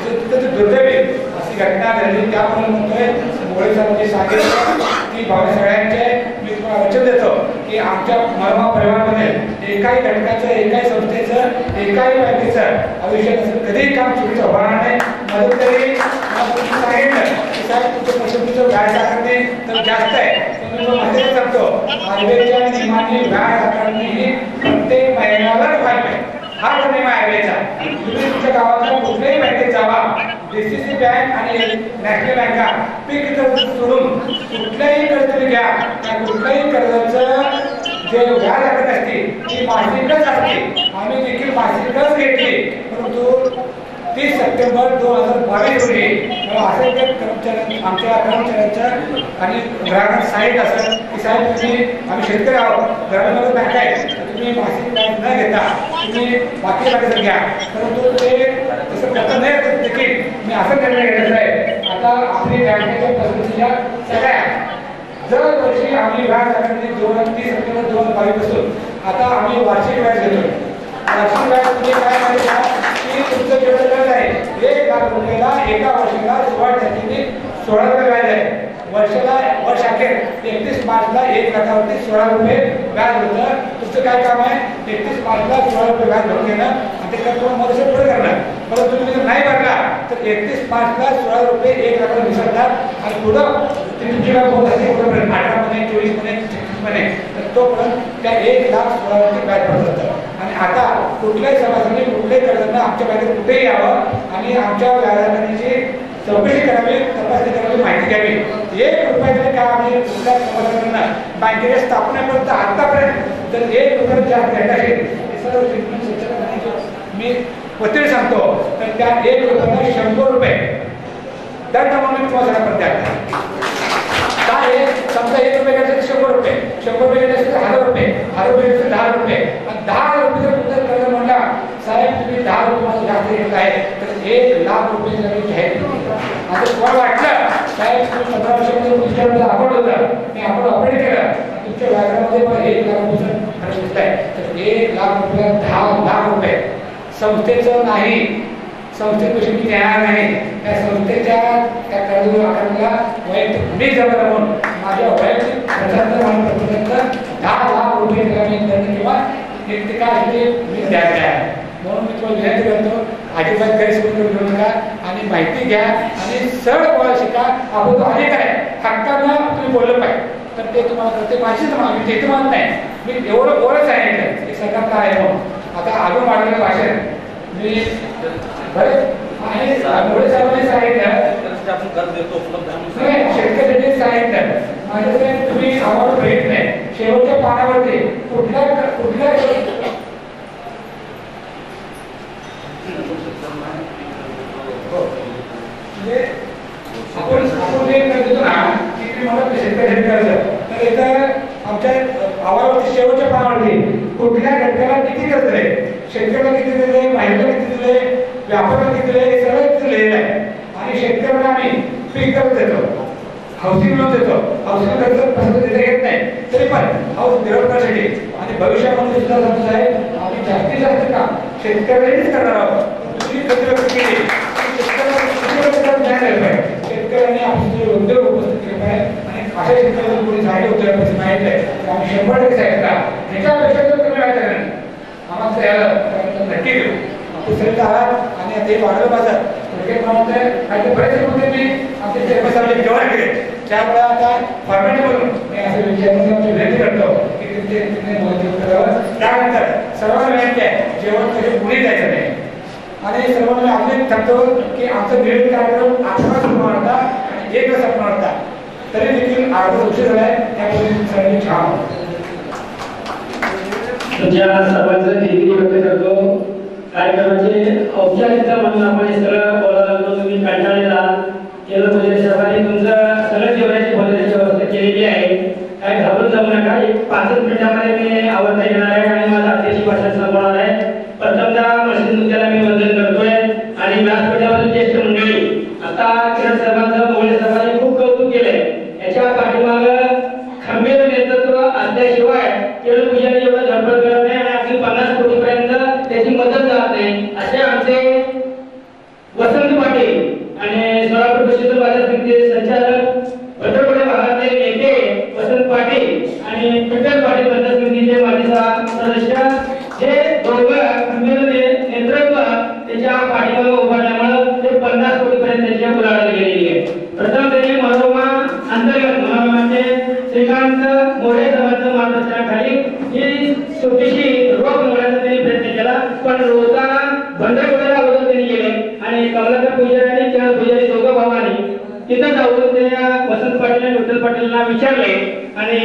तिथं दुर्दैवी अशी घटना घडली त्यामुळे म्हणतोय मोळे साहेबांनी सांगितलं की भावना सगळ्यांचे मी तुम्हाला वचन देतो की आमच्या मर्मा परिवारामध्ये एकाही घटकाचं एकाही संस्थेचं एकाही बँकेचं आयुष्यात असं कधीही काम चुकीचं होणार नाही. माझं तरी सांगितलं की साहेब तुमचं फसवणुकीचं व्याज आकारणे तर जास्त आहे पण मी माहिती सांगतो RBIच्या नियमाने व्याज आकारणे ही प्रत्येक महिन्यालाच व्हायला पाहिजे हा नियम आहे RBIचा. तुम्ही तुमच्या गावाच्या कुठल्याही बँकेत जावा DCC बँक आणि नॅशनल बँका पीक कर्ज सोडून कुठल्याही कर्ज तुम्ही घ्या त्या कुठल्याही कर्जाचं जे व्याज आकारत असते ती मासिकच असते आम्ही देखील मासिकच घेतली परंतु 30 सप्टेंबर 2022 रोजी असं कर्मचारी आमच्या कर्मचाऱ्यांचं आणि ग्राहक साईट असेल की साहेब तुम्ही आम्ही शेतकरी आहोत ग्रामीण बँक आहे तुम्ही मासिक बँक न घेता तुम्ही बाकी बँकेचं घ्या परंतु ते तसं करता नाही देखील मी असं निर्णय घेतलेला आहे. आता आपली बँकेच्या पद्धतीच्या सगळ्या दरवर्षी आम्ही व्याज आकारणी 30 सप्टेंबर 2022 पासून आता आम्ही वार्षिक व्याज घेतो. वार्षिक व्याज तुम्ही काय करायचं की तुमचं जेवढं व्याज आहे 1 लाख रुपयाला एका वर्षाला 16 व्याज आहे वर्षाला वर्ष अखेर 31 मार्चला 1 लाखावरती 16 रुपये व्याज होतं. तुमचं काय काम आहे 31 मार्चला 16 रुपये व्याज भरून घेणं आणि ते कर्ज मग पुढे करणं परंतु तुम्ही जर नाही भरला तर 31 मार्चला 16 रुपये 1 लाखाला विसरतात आणि पुढं तुमची व्याज होत असते कुठं 18 मध्ये 24 मध्ये 36 मध्ये तर तोपर्यंत त्या 1 लाख 16 रुपये व्याज भरत जातं. आणि आता कुठल्याही सभासदांनी कुठल्याही कर्जांना आमच्या बँकेत कुठेही यावं आणि आमच्या व्याजाची चौकशी करावी तपासणी करावी माहिती घ्यावी. 1 रुपयाचं काय आम्ही कुठल्या सभासदांना बँकेच्या स्थापनेपर्यंत आतापर्यंत जर 1 रुपया जास्त घ्यायला असेल हे सर्व ट्रीटमेंट स्वच्छता मी वतीने सांगतो तर त्या 1 रुपयाला 100 रुपये दर मी तुम्हाला सांगतो काय आहे समजा 1 रुपये घ्यायचं 100 रुपये 100 रुपये घ्यायचं 1000 रुपये 1000 रुपये घ्यायचं 10 रुपये आणि 10 रुपये जर तुमचं कर्ज म्हणला साहेब तुम्ही 10 रुपये जास्त घेतला आहे तर 1 लाख रुपये जरी घ्यायचं आता तुम्हाला वाटलं साहेब तुम्ही 15 वर्षामध्ये तुमच्याकडे अकाउंट होतं मी अकाउंट ऑपरेट केलं तुमच्या व्याजामध्ये पण 1 लाख रुपये खर्च होत आहे तर 1 लाख रुपये 10 लाख रुपये संस्थेचं नाही संस्थेपेक्षा मी देणार नाही त्या संस्थेच्या त्या कर्ज आकारण्याला वैयक्तिक मी जबाबदार म्हणून माझ्या वैयक्तिक खर्चाचं आणि प्रत्येकाचं 10 लाख रुपये त्याला मी दंड किंवा एक काय मी द्यायचं आहे म्हणून मी तुम्हाला विनंती करतो अजिबात गैरसमज करू नका आणि माहिती घ्या आणि सरळ बोला शिका. आपण तो अनेक आहे हक्कानं तुम्ही बोललं पाहिजे तर ते तुम्हाला प्रत्येक माझीच मी ते तुम्हाला नाही मी एवढं ओरच सांगितलं की सरकार काय आहे म्हणून. आता अजून वाढलेलं भाषण मी बरेच आणि मोठे साहेबांनी सांगितलं शेतकऱ्यांनी सांगितलं माझ्याकडे तुम्ही आम्हाला भेट नाही शेवटच्या पानावरती कुठल्या आपण जे करतो ना की तुम्ही मला शेतकऱ्यांनी करायचं तर इथं आमच्या आवाजावरती शेवटच्या पानावरती कुठल्या घटकाला किती कर्ज आहे शेतकऱ्याला किती दिले महिलेला किती दिले व्यापाऱ्याला किती दिले सगळं किती लिहिलं आहे. आणि शेतकऱ्यांना आम्ही पीक कर्ज देतो हाऊसिंग लोन देतो. हाऊसिंग कर्ज कसं तिथे घेत नाही तरी पण हाऊस डेव्हलपमेंटसाठी आणि भविष्यामध्ये सुद्धा समजा आहे आम्ही जास्तीत जास्त काम शेतकऱ्यांनीच करणार आहोत. दुसरी कर्ज व्यक्त केली शेतकऱ्यांनी आपले उद्योग उपस्थित केले पाहिजे आणि अशा शेतकऱ्यांना कोणी साहित्य उद्योगापासून माहिती आहे आम्ही 100% सांगितला ह्याच्यापेक्षा जर तुम्ही माहिती आहे आम्हाला याला नक्की देऊ दुसऱ्याचा आहात आणि ते वाढलं माझं थोडक्यात म्हणते काही बरेचसे मुद्दे मी आमचे चेअरमन जेवण केले त्यामुळे आता फॉर्मॅलिटी म्हणून मी असे विचारांची विनंती करतो की तिथे करावं. त्यानंतर सर्वांना विनंती आहे जेवण कधी पुढे जायचं नाही आणि सर्वांना अजून सांगतो की आमचं नियोजित कार्यक्रम 11 संपणार होता आणि 1 संपणार होता तरी देखील अर्धा उशीर झालाय त्यामुळे सगळ्यांनी छान तुमच्या सर्वांचं डिग्री व्यक्त करतो. कार्यक्रमाचे औपचारिकता म्हणून आपण हे सगळं बोलायला लागलो. तुम्ही कंटाळलेला केलं म्हणजे सर्वांनी तुमचं सगळं जेवणाची भोजनाची व्यवस्था केलेली आहे. काय घाबरून जाऊ नका. 5 मिनिटांमध्ये मी आवडता येणार आहे आणि माझा अध्यक्ष भाषण संपवणार आहे. प्रथमतः मशीन तुमच्याला मी वंदन करतोय आणि व्यासपीठावरील ज्येष्ठ मंडळी आता किरण साहेबांचं मोळे साहेबांनी खूप कौतुक केलंय. याच्या पाठीमागं खंबीर नेतृत्व असल्याशिवाय किरण पुजारी एवढं धडपड करत नाही आणि अगदी 50 कोटीपर्यंत त्याची मदत जात नाही. असे आमचे वसंत पाटील आणि सोलापूर परिषद बाजार समितीचे संचालक भद्रकोटे भागातले नेते वसंत पाटील आणि विठ्ठल पाटील बाजार समितीचे माजी सदस्य हे दोघं खंबीर नेतृत्व त्याच्या पाठीमागे उभारल्यामुळे ते 50 कोटीपर्यंत त्याच्या उलाढाल गेलेली आहे. प्रथम त्यांनी मनोरमा अंतर्गत मनोरमाचे श्रीकांत मोरे साहेबांच्या मार्गदर्शनाखाली ही छोटीशी रोख मोडण्याचा त्यांनी प्रयत्न केला पण रोजगार भंडारकोटाला अगोदर त्यांनी गेले आणि कमलाकर पुजारी आणि किरण पुजारी दोघं भावांनी तिथं जाऊन त्या वसंत पाटील आणि विठ्ठल पाटीलला विचारले आणि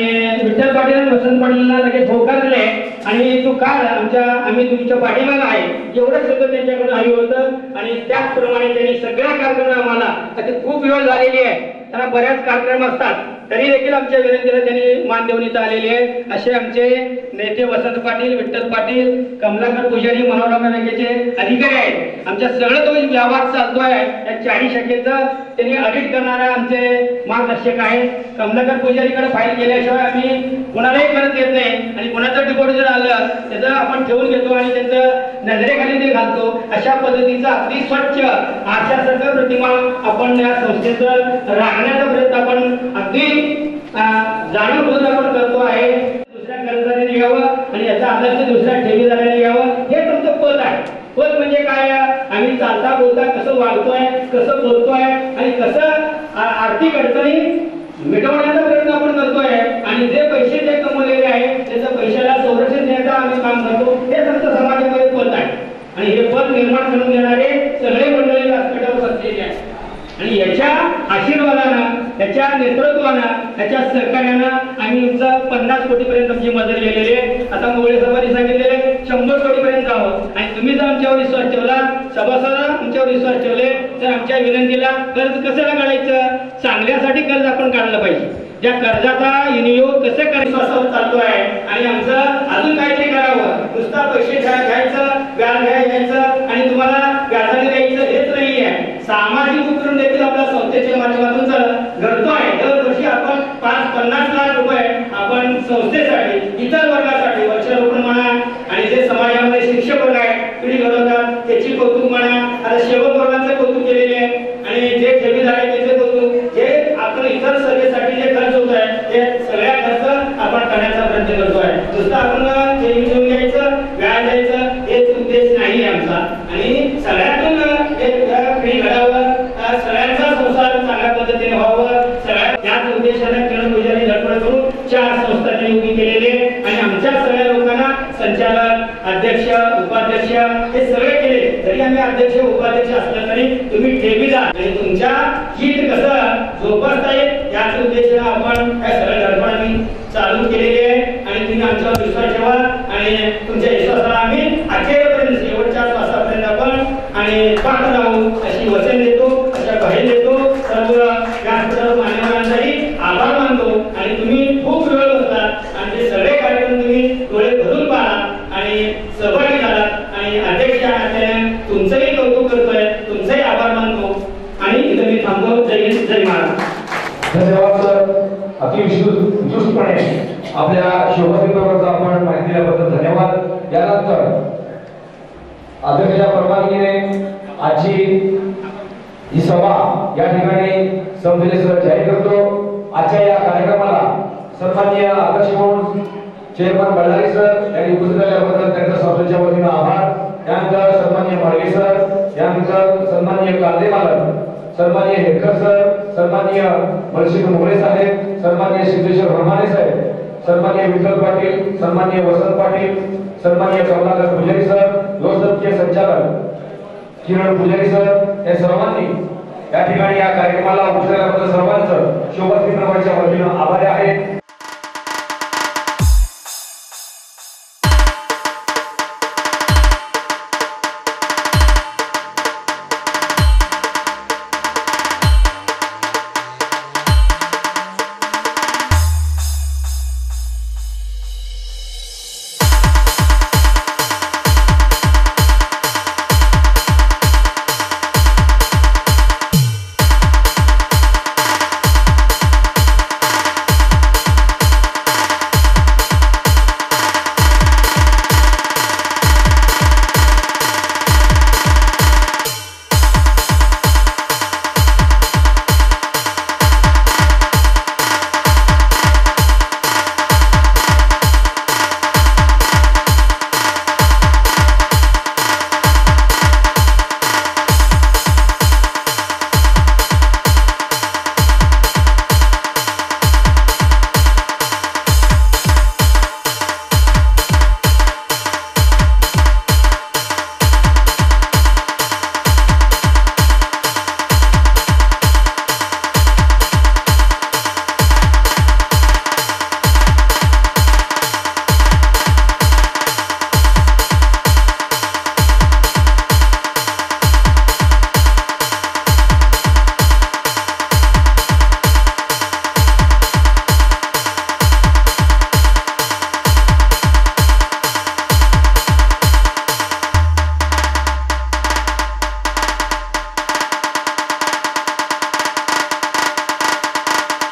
विठ्ठल पाटील आणि वसंत पाटीलला लगेच होकार दिले आणि तू काढ आम्ही तुमच्या पाठीमागे आहे एवढं सगळं त्यांच्याकडून हवी होतं आणि त्याचप्रमाणे त्यांनी सगळ्या कार्यक्रम आम्हाला आता खूप वेळ झालेली आहे त्यांना बऱ्याच कार्यक्रम असतात तरी देखील आमच्या विनंतीला त्यांनी मान देऊन इथं आलेले आहेत. असे आमचे नेते वसंत पाटील विठ्ठल पाटील कमलाकर पुजारी मनोरमा बँकेचे अधिकारी आहेत. आमच्या सगळं तो व्यवहार चालतोय त्या 40 शाखेचं त्यांनी ऑडिट करणारे आमचे मार्गदर्शक आहेत. कमलाकर पुजारीकडे फाईल केल्याशिवाय आम्ही कोणालाही करत येत नाही आणि कोणाचं रिपोर्ट जर आलं त्याचं आपण ठेवून घेतो आणि त्यांचं नजरेखाली ते घालतो. अशा पद्धतीचा अगदी स्वच्छ आरशासारखं प्रतिमा आपण या संस्थेचं राखण्याचा प्रयत्न आपण अगदी जाणून आपण करतो आहे. दुसऱ्या कर्जदाराने घ्यावं आणि याचा आदर्श दुसऱ्या ठेवीदाराने घ्यावं हे तुमचं पद आहे. पद म्हणजे काय आम्ही चालता बोलता कसं वागतोय कसं बोलतोय आणि कसं आर्थिक अडचणी मिटवण्याचा प्रयत्न आपण करतोय आणि जे पैसे जे कमवलेले आहेत त्याचं पैशाला संरक्षण देण्याचं आम्ही काम करतो हे तुमचं समाजामध्ये पद आहे आणि हे पद निर्माण करून देणारे सगळे मंडळी व्यासपीठावर बसलेले आहेत आणि याच्या आशीर्वादानं त्याच्या नेतृत्वानं त्याच्या सहकार्यानं आम्ही तुमचं 50 कोटीपर्यंत आमची मदत केलेली आहे. आता मोळे साहेबांनी सांगितलेले 100 कोटीपर्यंत जावं आणि तुम्ही जर आमच्यावर विश्वास ठेवला सभासद आमच्यावर विश्वास ठेवले तर आमच्या विनंतीला कर्ज कशाला काढायचं चांगल्यासाठी कर्ज आपण काढलं पाहिजे. ज्या कर्जाचा विनियोग कसं करायचं चालतोय आणि आमचं अजून काहीतरी करावं नुसता पैसे घ्यायचं व्याज घ्यायचं आणि तुम्हाला व्याजाने द्यायचं हेच नाहीये. सामाजिक उपक्रम देखील आपल्या संस्थेच्या माध्यमातून घडतोय. दरवर्षी आपण 5-50 लाख रुपये आपण संस्थेसाठी इतर वर्गासाठी वृक्षारोपण म्हणा आणि जे समाजामध्ये शिक्षक वर्ग आहे पिढी घडवतात त्याची कौतुक म्हणा आता सेवक वर्गाचं कौतुक केलेले आहे आणि जे ठेवीदार आहे त्याचे कौतुक जे आपण इतर सर्वेसाठी जे खर्च होत आहे ते सगळ्या खर्च आपण करण्याचा प्रयत्न करतोय. नुसतं आपण ठेवी घेऊन घ्यायचं व्याज द्यायचं हेच उद्देश नाही आमचा आणि सगळ्यात निमित्ताने तुम्ही ठेवीदार आणि तुमच्या हित कसं जोपासता येईल याच उद्देशाने आपण काय सरळ धडपड चालू केलेली आहे आणि तुम्ही आमच्यावर विश्वास ठेवा आणि तुमच्या विश्वासाला आम्ही अखेरपर्यंत शेवटच्या श्वासापर्यंत आपण आणि पात्र राहू अशी वचन देतो, अशा बाहेर देतो. सर्व व्यासपीठावर मान्यवरांचाही आभार मानतो आणि तुम्ही खूप वेळ बसलात आणि ते सगळे कार्यक्रम तुम्ही डोळे भरून पाहला आणि सहभागी झालात आणि अध्यक्ष असल्याने तुमचंही कौतुक करतोय, तुमचंही आभार मानतो आणि इथं मी थांबतो. जय हिंद, जय महाराष्ट्र. धन्यवाद सर. अतिविशिष्टपणे आपल्या शोभाचित्राचा आपण माहिती दिल्याबद्दल धन्यवाद. यानंतर अध्यक्षाच्या परवानगीने आजची ही सभा या ठिकाणी संपलेली जाहीर करतो. आजच्या या कार्यक्रमाला सन्माननीय अध्यक्ष म्हणून चेअरमन बळदारी सर यांनी उपस्थित राहिल्याबद्दल त्यांच्या संस्थेच्या वतीने आभार. त्यानंतर सन्माननीय माळगे सर, यानंतर सन्माननीय कांदे मालक, सन्माननीय हेडकर सर, सन्माननीय बळशीकर मोरे साहेब, सन्माननीय सिद्धेश्वर रमाने साहेब, सन्माननीय विठ्ठल पाटील, सन्माननीय वसंत पाटील, सन्माननीय कमलाकर पुजारी सर, लोकसभेचे संचालक किरण पुजारी सर, या सर्वांनी या ठिकाणी या कार्यक्रमाला उपस्थित राहिल्याबद्दल सर्वांचं शोभा चित्रपटाच्या वतीने आभारी आहे.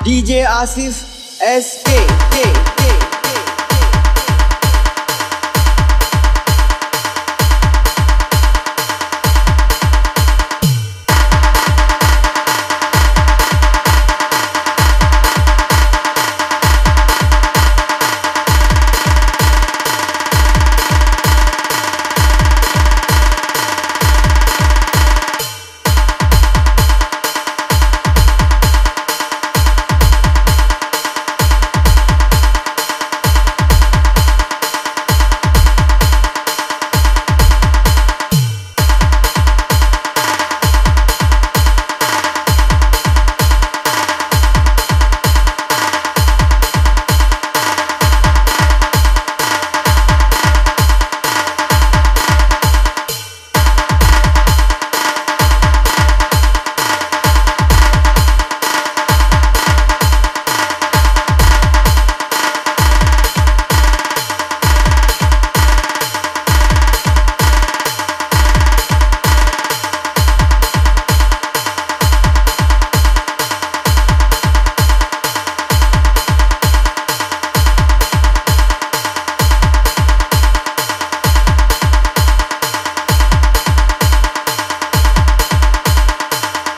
DJ Asif SK.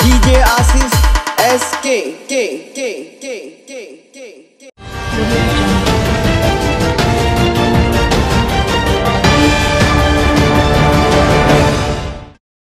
DJ Asif SK.